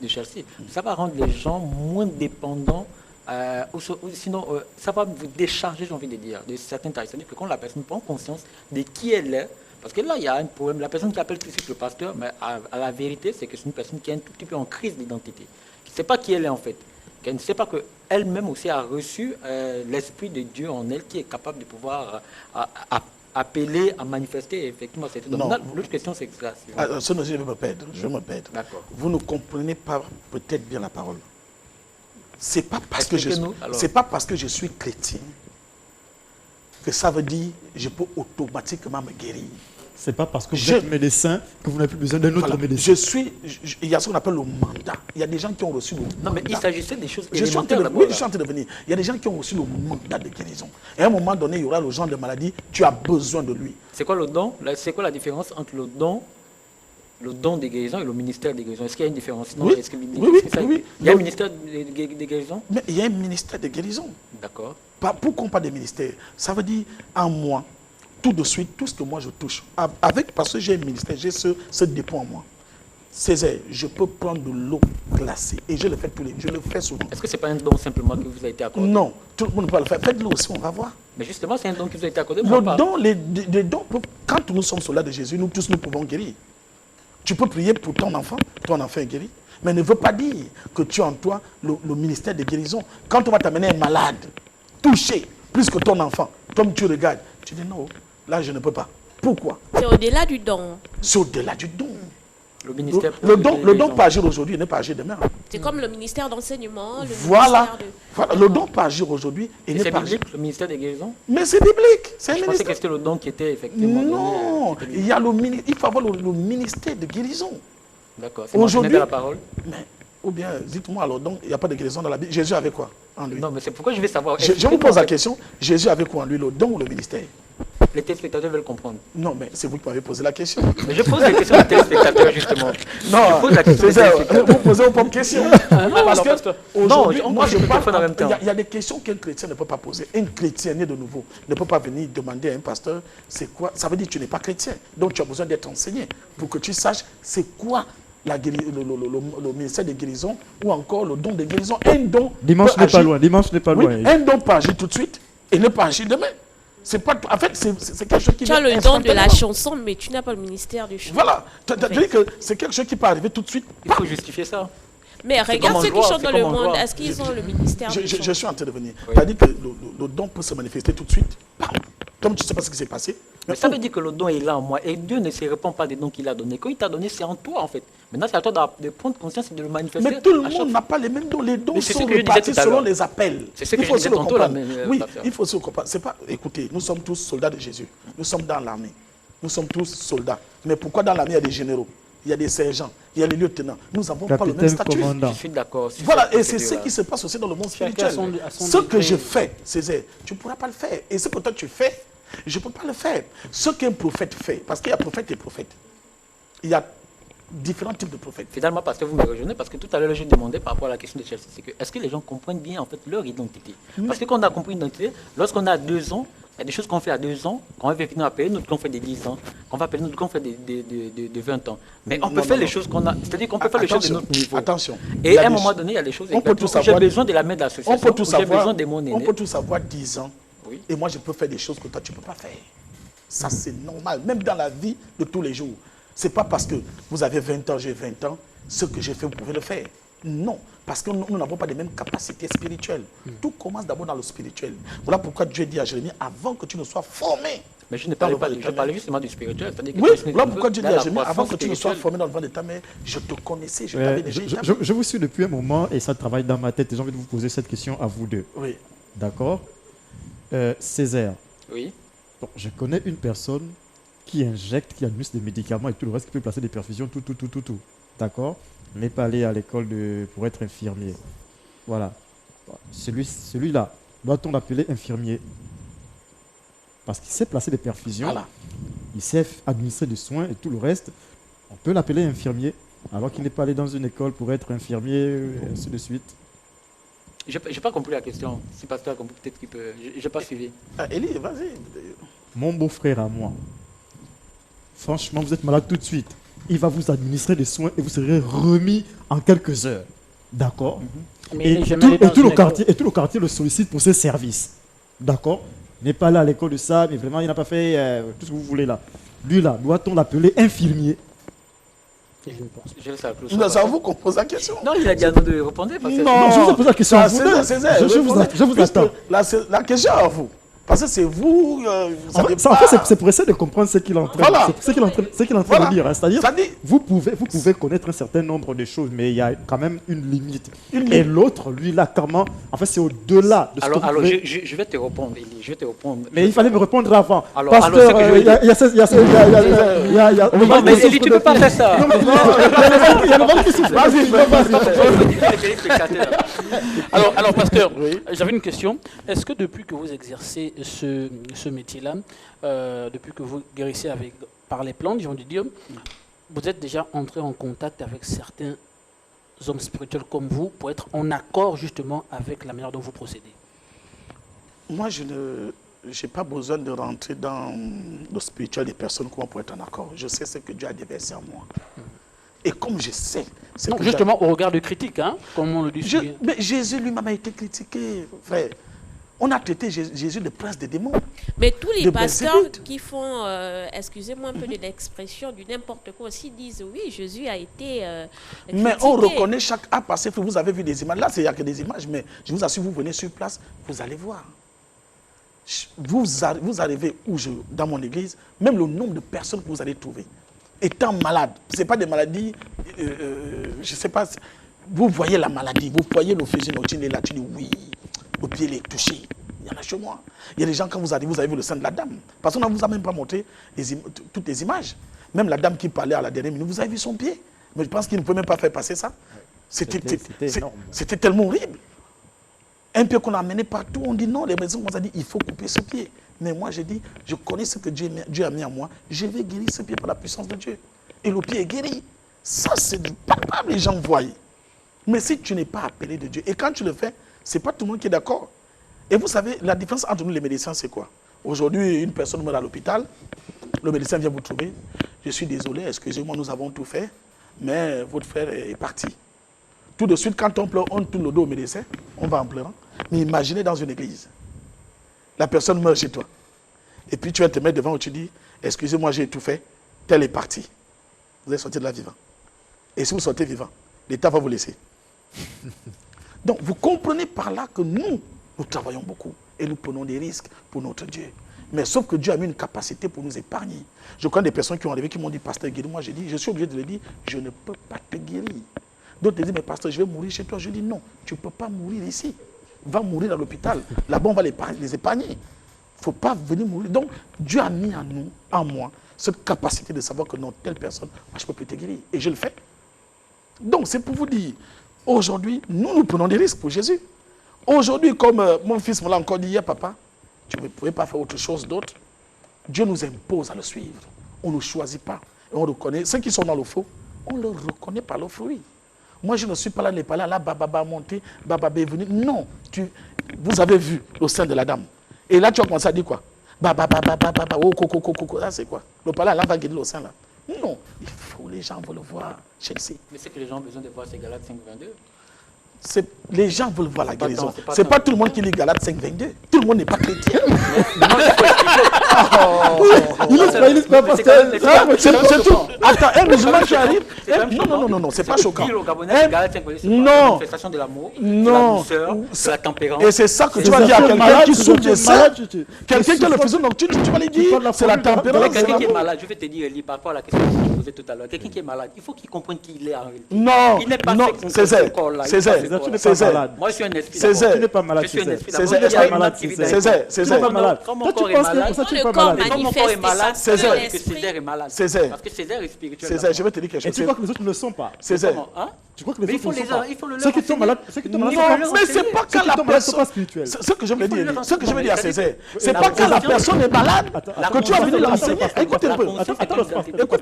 Chelsea. Ça va rendre les gens moins dépendants. Sinon, ça va vous décharger, j'ai envie de dire, de certaines tâches. C'est-à-dire que quand la personne prend conscience de qui elle est, parce que là, il y a un problème. La personne qui appelle tout de suite le pasteur, mais à la vérité, c'est que c'est une personne qui est un tout petit peu en crise d'identité, qui ne sait pas qui elle est en fait, qu'elle ne sait pas qu'elle-même aussi a reçu l'Esprit de Dieu en elle, qui est capable de pouvoir appeler à manifester effectivement cette identité. L'autre question, c'est que ça. Je vais me perdre. D'accord. Vous ne comprenez pas peut-être bien la parole. c'est pas parce que je suis chrétien que ça veut dire que je peux automatiquement me guérir. C'est pas parce que vous êtes médecin que vous n'avez plus besoin d'un autre médecin. Il y a ce qu'on appelle le mandat. Il y a des gens qui ont reçu le mandat. Non, mais il s'agissait des choses élémentaires. Oui, je suis en train de venir. Il y a des gens qui ont reçu le mandat de guérison. Et à un moment donné, il y aura le genre de maladie, tu as besoin de lui. C'est quoi le don? C'est quoi la différence entre le don de guérison et le ministère de guérison? Est-ce qu'il y a une différence? Non, oui. Oui. Il y a un ministère de guérison? Mais il y a un ministère de guérison. D'accord. Pourquoi pas des ministères? Ça veut dire, en moi, tout de suite, tout ce que moi je touche, parce que j'ai un ministère, j'ai ce dépôt en moi. Césaire, je peux prendre de l'eau glacée et je le fais souvent. Est-ce que ce n'est pas un don simplement qui vous a été accordé? Non, tout le monde peut le faire. Faites-le aussi, on va voir. Mais justement, c'est un don qui vous a été accordé. Les dons, quand nous sommes soldats de Jésus, nous tous nous pouvons guérir. Tu peux prier pour ton enfant est guéri. Mais ne veut pas dire que tu as en toi le ministère de guérison. Quand on va t'amener un malade, touché, plus que ton enfant, comme tu regardes, tu dis non. Là, je ne peux pas. Pourquoi? C'est au-delà du don. C'est au-delà du don. Le don peut agir aujourd'hui, il n'est pas agir demain. C'est comme le ministère d'enseignement. Voilà. Le don peut agir aujourd'hui et n'est pas agir. Le ministère des guérisons? Mais c'est biblique. Je pensais que c'était le don qui était effectivement. Non. Il faut avoir le ministère de guérison. D'accord. Aujourd'hui, la parole. Mais, ou bien, dites-moi alors, donc, il n'y a pas de guérison dans la Bible. Jésus avait quoi en lui? Non, mais c'est pourquoi je vais savoir. Je vous pose la question. Jésus avait quoi en lui, le don ou le ministère? Les téléspectateurs veulent comprendre. Non, mais c'est vous qui m'avez posé la question. Mais je pose la question aux téléspectateurs, justement. Non, je pose la question vous posez vos propres questions. Parce que aujourd'hui, moi, je parle en même temps. Il y a des questions qu'un chrétien ne peut pas poser. Un chrétien né de nouveau ne peut pas venir demander à un pasteur, c'est quoi? Ça veut dire que tu n'es pas chrétien. Donc, tu as besoin d'être enseigné pour que tu saches c'est quoi le ministère de guérison ou encore le don de guérison. Un don. Dimanche n'est pas loin. Dimanche n'est pas loin. Oui, un don peut agir tout de suite et ne pas agir demain. C'est pas, en fait, c'est quelque chose qui... Tu as le don de la chanson, mais tu n'as pas le ministère du chant. Voilà. Tu as dit que c'est quelque chose qui peut arriver tout de suite. Il faut justifier ça. Mais regarde ceux qui chantent dans le monde. Est-ce qu'ils ont le ministère du chant? Je suis en train de venir. Tu as dit que le don peut se manifester tout de suite. Comme tu ne sais pas ce qui s'est passé. Mais ça veut dire que le don est là en moi. Et Dieu ne se répand pas des dons qu'il a donnés. Quand il t'a donné, c'est en toi, en fait. Maintenant, c'est à toi de prendre conscience et de le manifester. Mais tout le monde n'a pas les mêmes dons. Les dons sont répartis selon les appels. C'est ce que je disais tantôt. Oui, il faut se comprendre. C'est pas, écoutez, nous sommes tous soldats de Jésus. Nous sommes dans l'armée. Nous sommes tous soldats. Mais pourquoi dans l'armée, il y a des généraux? Il y a des sergents, il y a les lieutenants. Nous n'avons pas le même statut. Je suis d'accord. Voilà, et c'est ce qui se passe aussi dans le monde spirituel. Ce que je fais, Césaire, tu ne pourras pas le faire. Et ce que toi tu fais, je ne peux pas le faire. Ce qu'un prophète fait, parce qu'il y a prophète et prophète. Il y a différents types de prophètes. Finalement, parce que vous me rejoignez, parce que tout à l'heure, je demandais par rapport à la question de Chelsea, c'est que est-ce que les gens comprennent bien en fait leur identité? Parce que quand on a compris l'identité, lorsqu'on a 2 ans, il y a des choses qu'on fait à 2 ans, qu'on va venir appeler notre qu'on fait de 10 ans, qu'on va appeler notre qu'on fait de 20 ans. Mais on peut faire les choses qu'on a, c'est-à-dire qu'on peut faire les choses de notre niveau. Attention. Et à un moment donné, il y a des choses. On peut tout savoir. J'ai besoin de la main de l'association. On peut tout savoir. J'ai besoin de mon aîné. On peut tout savoir 10 ans. Oui. Et moi, je peux faire des choses que toi, tu ne peux pas faire. Ça, c'est normal. Même dans la vie de tous les jours. Ce n'est pas parce que vous avez 20 ans, j'ai 20 ans, ce que j'ai fait, vous pouvez le faire. Non, parce que nous n'avons pas les mêmes capacités spirituelles. Tout commence d'abord dans le spirituel. Voilà pourquoi Dieu dit à Jérémie, avant que tu ne sois formé. Mais je ne parlais pas, je parlais justement du spirituel. Oui, voilà pourquoi Dieu dit à Jérémie, avant que tu ne sois formé dans le ventre de ta mère, je te connaissais, je t'avais déjà établi. Je vous suis depuis un moment et ça travaille dans ma tête. J'ai envie de vous poser cette question à vous deux. Oui. D'accord. Césaire. Oui. Bon, je connais une personne qui injecte, qui administre des médicaments et tout le reste, qui peut placer des perfusions, tout. D'accord? N'est pas allé à l'école pour être infirmier. Voilà. Celui-là, doit-on l'appeler infirmier? Parce qu'il sait placer des perfusions, voilà. Il sait administrer des soins et tout le reste. On peut l'appeler infirmier, alors qu'il n'est pas allé dans une école pour être infirmier, et ainsi de suite. Je n'ai pas compris la question. Si pasteur a compris, peut-être qu'il peut. Je n'ai pas suivi. Élie, vas-y. Mon beau-frère à moi, franchement, vous êtes malade tout de suite. Il va vous administrer des soins et vous serez remis en quelques heures. D'accord? Et tout le quartier le sollicite pour ses services. D'accord? Il n'est pas là à l'école de ça, mais vraiment, il n'a pas fait tout ce que vous voulez là. Lui là, doit-on l'appeler infirmier? Je laisse la close. Non, c'est à vous qu'on pose la question. Non, il a dit à nous de répondre. Non, je vous ai posé la question à vous. Je vous attends. La question à vous. Parce que c'est vous, En fait, c'est pour essayer de comprendre ce qu'il est en train, de dire. Hein. C'est-à-dire, vous pouvez connaître un certain nombre de choses, mais il y a quand même une limite. Et l'autre, lui, là, comment... En fait, c'est au-delà de ce que vous pouvez... je vais te répondre, Elie, je vais te répondre. Mais il fallait me répondre avant. Pasteur, il y a... Mais Elie, tu ne peux pas faire ça. Il y a le ventre qui souffle. Alors, pasteur, j'avais une question. Est-ce que depuis que vous exercez ce métier-là, depuis que vous guérissez par les plantes, j'ai envie de dire, vous êtes déjà entré en contact avec certains hommes spirituels comme vous pour être en accord justement avec la manière dont vous procédez? Moi, je n'ai pas besoin de rentrer dans le spirituel des personnes pour être en accord. Je sais ce que Dieu a déversé en moi. Et comme je sais... Donc justement, au regard de critique, hein, comme on le dit. Mais Jésus lui-même a été critiqué, frère. On a traité Jésus de prince des démons. Mais tous les pasteurs qui font, excusez-moi un peu de l'expression, du n'importe quoi aussi, disent oui, Jésus a été critiqué. Mais on reconnaît chaque acte passé. Vous avez vu des images. Là, il n'y a que des images, mais je vous assure, vous venez sur place, vous allez voir. Vous arrivez dans mon église, même le nombre de personnes que vous allez trouver, étant malades, ce n'est pas des maladies, je ne sais pas, vous voyez la maladie, vous voyez le fusil nocturne et là, tu dis oui. Le pied est touché. Il y en a chez moi. Il y a des gens, quand vous arrivez, vous avez vu le sein de la dame. Parce qu'on ne vous a même pas montré toutes les images. Même la dame qui parlait à la dernière minute, vous avez vu son pied. Mais je pense qu'il ne peut même pas faire passer ça. C'était tellement horrible. Un pied qu'on a amené partout, on dit non, les maisons, on a dit il faut couper ce pied. Mais moi, j'ai dit, je connais ce que Dieu a mis en moi. Je vais guérir ce pied par la puissance de Dieu. Et le pied est guéri. Ça, c'est du palpable, les gens voient. Mais si tu n'es pas appelé de Dieu, et quand tu le fais, ce n'est pas tout le monde qui est d'accord. Et vous savez, la différence entre nous les médecins, c'est quoi? Aujourd'hui, une personne meurt à l'hôpital, le médecin vient vous trouver. Je suis désolé, excusez-moi, nous avons tout fait, mais votre frère est parti. Tout de suite, quand on pleure, on tourne le dos au médecin, on va en pleurant. Mais imaginez dans une église, la personne meurt chez toi. Et puis tu vas te mettre devant où tu dis, excusez-moi, j'ai tout fait, tel est parti. Vous allez sortir de là vivant. Et si vous sortez vivant, l'État va vous laisser. Donc, vous comprenez par là que nous travaillons beaucoup et nous prenons des risques pour notre Dieu. Mais sauf que Dieu a mis une capacité pour nous épargner. Je connais des personnes qui ont arrivé, qui m'ont dit, pasteur, guéris-moi. J'ai dit, je suis obligé de le dire, je ne peux pas te guérir. D'autres disent, mais pasteur, je vais mourir chez toi. Je dis, non, tu ne peux pas mourir ici. Va mourir à l'hôpital. Là-bas, on va les épargner. Il ne faut pas venir mourir. Donc, Dieu a mis en nous, en moi, cette capacité de savoir que non, telle personne, moi, je ne peux plus te guérir. Et je le fais. Donc, c'est pour vous dire, aujourd'hui, nous prenons des risques pour Jésus. Aujourd'hui, comme mon fils me l'a encore dit hier, papa, tu ne pouvais pas faire autre chose d'autre. Dieu nous impose à le suivre. On ne choisit pas. Et on reconnaît. Ceux qui sont dans le faux, on le reconnaît par le fruit. Moi, je ne suis pas là, n'est pas là, là, Baba monté, Baba est venu. Non, vous avez vu le sein de la dame. Et là, tu as commencé à dire quoi? Baba, oh, coco, là, c'est quoi? Le palais, là, va guérir le sein, là. Non, les gens veulent le voir, Chelsea. Mais ce que les gens ont besoin de voir, c'est Galates 5.22. Les gens veulent voir la guérison. C'est pas tout le monde qui lit Galates 5.22. Tout le monde n'est pas chrétien. Il pas pasteur. C'est tout. Attends, un musulman qui arrive. Non, c'est pas choquant. Non. Non. La tempérance. Et c'est ça que tu vas dire à quelqu'un qui souffre de ça. Quelqu'un qui a le fuseau nocturne, tu vas lui dire, c'est la tempérance. Quelqu'un qui est malade, je vais te dire, par rapport à la question que je posais tout à l'heure, quelqu'un qui est malade, il faut qu'il comprenne qui il est en réalité. Non. Il n'est pas Césaire. Tu n'es pas malade. Moi, je suis un esprit. Césaire. Tu n'es pas malade. Césaire. Césaire. Comment mon corps est malade? Comme mon corps est malade, Césaire est malade. Césaire. Parce que Césaire est spirituel. Césaire, je vais te dire quelque chose. Et tu crois que les autres ne le sont pas? Césaire. Tu crois que les autres ne le sont pas? Il faut le Ceux qui sont malades, non, mais c'est pas quand la personne... Ce que je veux dire à Césaire, c'est pas quand la personne est malade que tu vas venir l'enseigner. Écoute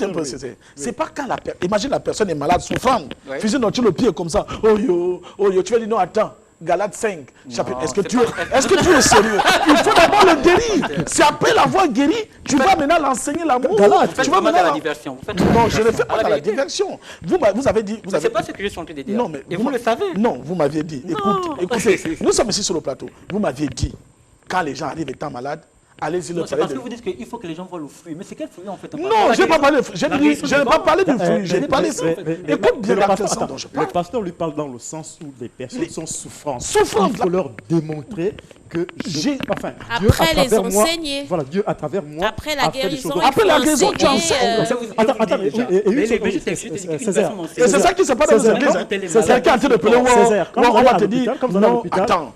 un peu, Césaire. C'est pas quand la personne... Imagine la personne est malade, souffrante, fusil dans le pied comme ça. Oh yo, tu vas dire non, attends. Galates 5, chapitre. Est-ce que tu es sérieux? Il faut d'abord le guérir. C'est après l'avoir guéri, tu vas maintenant l'enseigner l'amour. Tu vas maintenant la diversion. Non, je ne fais pas dans la diversion. Vous avez dit. C'est pas ce que je suis en train de dire. Non, mais et vous le savez. Non, vous m'aviez dit. Écoutez, nous sommes ici sur le plateau. Vous m'aviez dit, quand les gens arrivent étant malades, Allez-y, le C'est parce que vous dites qu'il faut que les gens voient le fruit. Mais c'est quel fruit en fait? Non, je n'ai pas parlé de fruit. Je n'ai pas parlé de fruit. J'ai parlé de... Écoute bien la personne dont je parle. Le pasteur lui parle dans le sens où les personnes sont souffrantes. Souffrantes. Il faut leur démontrer que Dieu, après les enseigner. Voilà, Dieu à travers moi. Après la guérison, après la guérison, tu enseignes. Attends, c'est ça qui se passe dans les églises. C'est ça qui est en train de pleurer. On va te dire, non, attends.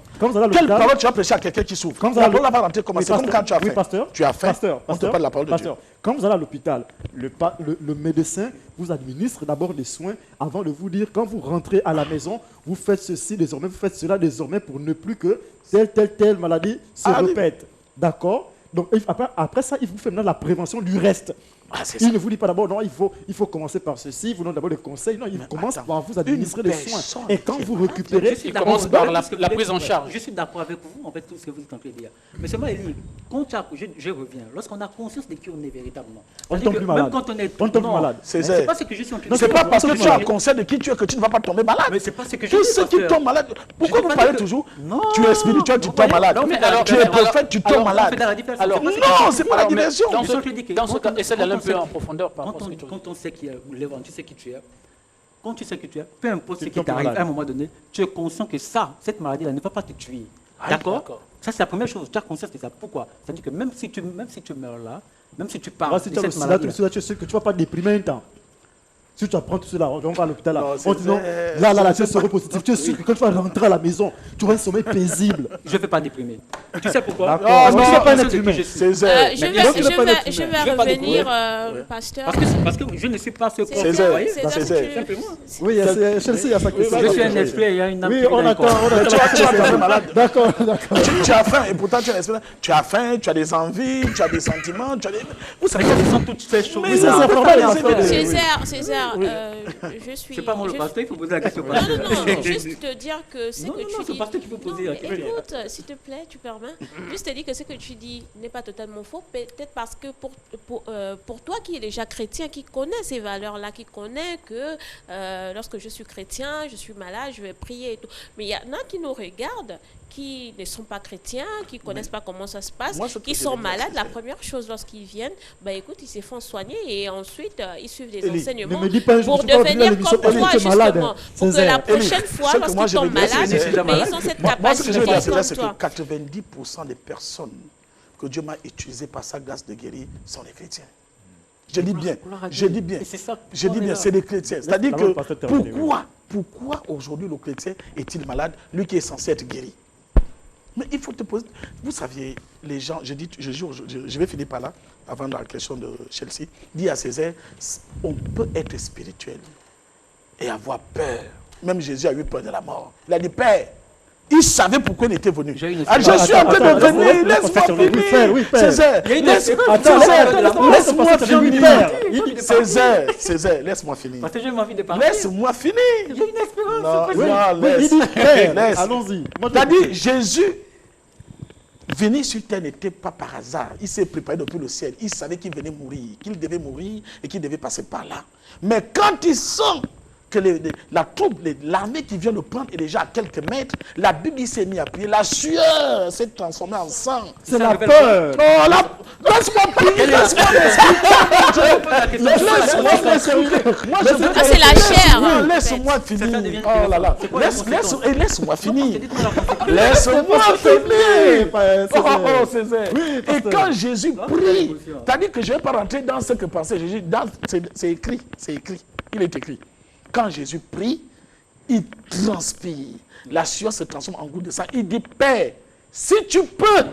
Quelle parole tu as prêché à quelqu'un qui souffre? La parole va rentrer comment? C'est comme quand tu as faim. Tu as faim. On te parle de la parole de Dieu. Quand vous allez à l'hôpital, le médecin vous administre d'abord des soins avant de vous dire, quand vous rentrez à la maison, vous faites ceci désormais, vous faites cela désormais pour ne plus que telle maladie se répète. D'accord? Donc après ça, il vous fait maintenant la prévention du reste. Il ne vous dit pas d'abord, non, il faut commencer par ceci, vous donnez d'abord des conseils. Non, il commence par vous administrer des soins. Et quand vous récupérez... Il commence par la prise en charge. Je suis d'accord avec vous, en fait, tout ce que vous êtes en train de dire. Mais seulement, Elie, quand je reviens, lorsqu'on a conscience de qui on est véritablement. On tombe plus malade. Même quand on est malade. C'est pas ce que je suis en train de dire. C'est pas parce que tu as conscience de qui tu es que tu ne vas pas tomber malade. Mais c'est pas ce que je dis. Tous ceux qui tombent malades, pourquoi vous parlez toujours? Tu es spirituel, tu tombes malade. Tu es prophète, tu tombes malade. Non, c'est pas la direction. Dans ce cas, essaie d'aller un peu en profondeur. Quand on sait qui est l'évangile, tu sais qui tu es. Quand tu sais qui tu es, peu importe ce qui t'arrive à un moment donné, tu es conscient que cette maladie-là ne va pas te tuer. D'accord? Ça, c'est la première chose. Tu as conscience de ça. Pourquoi? C'est-à-dire que même si tu meurs là, même si tu pars de cette maladie, tu sais que tu ne vas pas déprimer un temps. Si tu apprends tout cela, on va à l'hôpital là. Là, tu es séropositif. Tu es sûr que quand tu vas rentrer à la maison, tu auras un sommeil paisible. Je ne vais pas déprimer. Tu sais pourquoi? Non, tu ne vas pas être humain. Je vais revenir, pasteur. Parce que je ne suis pas ce qu'on Césaire. Oui, Chelsea, il y a ça qui je suis un esprit, il y a une âme. Oui, on attend. Tu es malade. D'accord. Tu as faim et pourtant tu es un esprit. Tu as faim, tu as des envies, tu as des sentiments. Vous savez quelles sont toutes ces choses? Césaire, je suis... C'est pas moi le pasteur, il faut poser la question au pasteur. Non, juste te dire que ce que tu dis... Non, c'est le pasteur qui faut poser la question. Écoute, s'il te plaît, tu permets. Juste te dire que ce que tu dis n'est pas totalement faux, peut-être parce que pour toi qui es déjà chrétien, qui connais ces valeurs-là, qui connais que lorsque je suis chrétien, je suis malade, je vais prier et tout. Mais il y en a qui nous regardent, qui ne sont pas chrétiens, qui ne connaissent pas comment ça se passe, qui sont malades. La première chose lorsqu'ils viennent, écoute, ils se font soigner et ensuite ils suivent des enseignements pour devenir comme toi, justement. Pour que la prochaine fois, lorsqu'ils tombent malades, ils ont cette capacité comme toi. C'est que 90% des personnes que Dieu m'a utilisées par sa grâce de guérir sont des chrétiens. Je dis bien, c'est des chrétiens. C'est-à-dire que pourquoi aujourd'hui le chrétien est-il malade, lui qui est censé être guéri? Mais il faut te poser... Vous saviez, les gens, je vais finir par là, avant la question de Chelsea, dit à Césaire, on peut être spirituel et avoir peur. Même Jésus a eu peur de la mort. Il a dit, Père, il savait pourquoi il était venu. Je suis en train de venir, laisse-moi finir. Césaire, laisse-moi finir. Césaire, laisse-moi finir. Parce que j'ai envie de parler. Laisse-moi finir. J'ai une espérance. Non, laisse. Allons-y. C'est-à-dire, Jésus, venir sur terre n'était pas par hasard. Il s'est préparé depuis le ciel. Il savait qu'il venait mourir, qu'il devait mourir et qu'il devait passer par là. Mais quand il sent que la troupe, l'armée qui vient le prendre est déjà à quelques mètres, la Bible s'est mise à prier. La sueur s'est transformée en sang. C'est la peur. Oh là, laisse-moi prier, laisse-moi c'est la chair. Laisse-moi finir. Oh là là. Laisse-moi finir. Laisse-moi finir. Oh, Césaire. Et quand Jésus prie, c'est-à-dire que je ne vais pas rentrer dans ce que pensait Jésus. C'est écrit. Il est écrit. Quand Jésus prie, il transpire. La sueur se transforme en goutte de sang. Il dit, Père, si tu peux,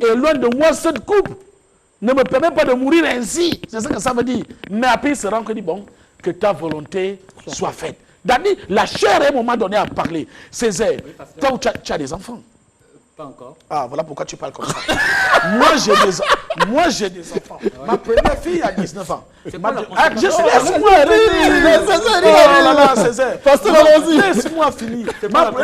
éloigne de moi cette coupe. Ne me permets pas de mourir ainsi. C'est ça que ça veut dire. Mais après, il se rend compte, dit, bon, que ta volonté soit faite. C'est-à-dire, la chair, à un moment donné, a parlé. Césaire, toi, tu as des enfants? Pas encore. Ah, voilà pourquoi tu parles comme ça. Moi, j'ai des enfants. Ma première fille a 19 ans. Laisse-moi finir.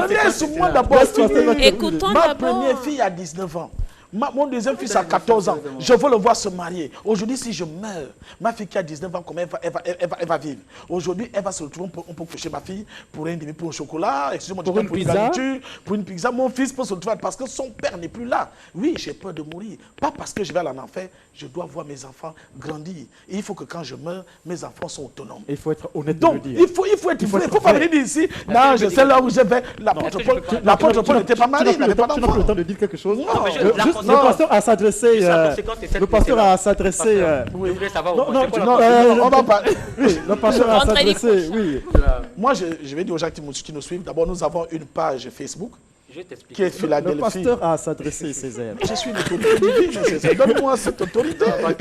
Laisse-moi d'abord finir. Écoutons Ma première fille a 19 ans. Mon deuxième fils a 14 ans. Je veux le voir se marier. Aujourd'hui, si je meurs, ma fille qui a 19 ans, comment elle va vivre? Aujourd'hui, elle va se retrouver, on peut coucher ma fille pour un demi pour un chocolat, excusez-moi, pour une garniture, pour une pizza. Mon fils peut se retrouver parce que son père n'est plus là. Oui, j'ai peur de mourir. Pas parce que je vais aller en enfer, je dois voir mes enfants grandir. Et il faut que quand je meurs, mes enfants sont autonomes. Il faut être honnête. Donc, il faut être vrai. Il ne faut pas venir ici. Non, je sais là où je vais. L'apôtre Paul n'était pas marié, il n'avait pas d'enfant. Tu n'as pas le temps de dire quelque chose? Non, le pasteur a s'adressé. Le pasteur a s'adressé. On va parler. Le pasteur a s'adressé. Oui. Moi, je vais dire aux gens qui nous suivent. D'abord, nous avons une page Facebook qui est Philadelphie. Le pasteur a s'adressé, Césaire. Je suis une autorité divine, Césaire. Donne-moi cette autorité. On ne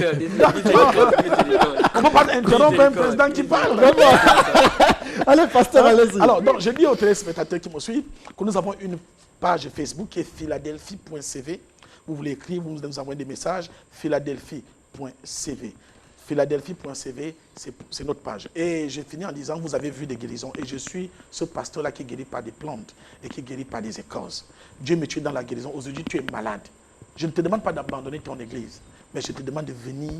peut pas interrompre un président qui parle. Allez, pasteur, allez-y. Alors, donc, je dis aux téléspectateurs qui me suivent que nous avons une page Facebook qui est philadelphie.cv. Vous voulez écrire, vous nous envoyez des messages, philadelphie.cv. Philadelphie.cv, c'est notre page. Et je finis en disant, vous avez vu des guérisons. Et je suis ce pasteur-là qui guérit par des plantes et qui guérit par des écorces. Dieu me tue dans la guérison. Aujourd'hui, tu es malade. Je ne te demande pas d'abandonner ton église, mais je te demande de venir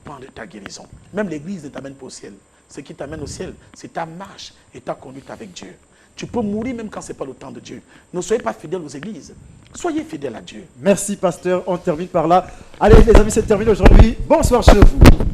prendre ta guérison. Même l'église ne t'amène pas au ciel. Ce qui t'amène au ciel, c'est ta marche et ta conduite avec Dieu. Tu peux mourir même quand ce n'est pas le temps de Dieu. Ne soyez pas fidèles aux églises. Soyez fidèles à Dieu. Merci, pasteur. On termine par là. Allez, les amis, c'est terminé aujourd'hui. Bonsoir chez vous.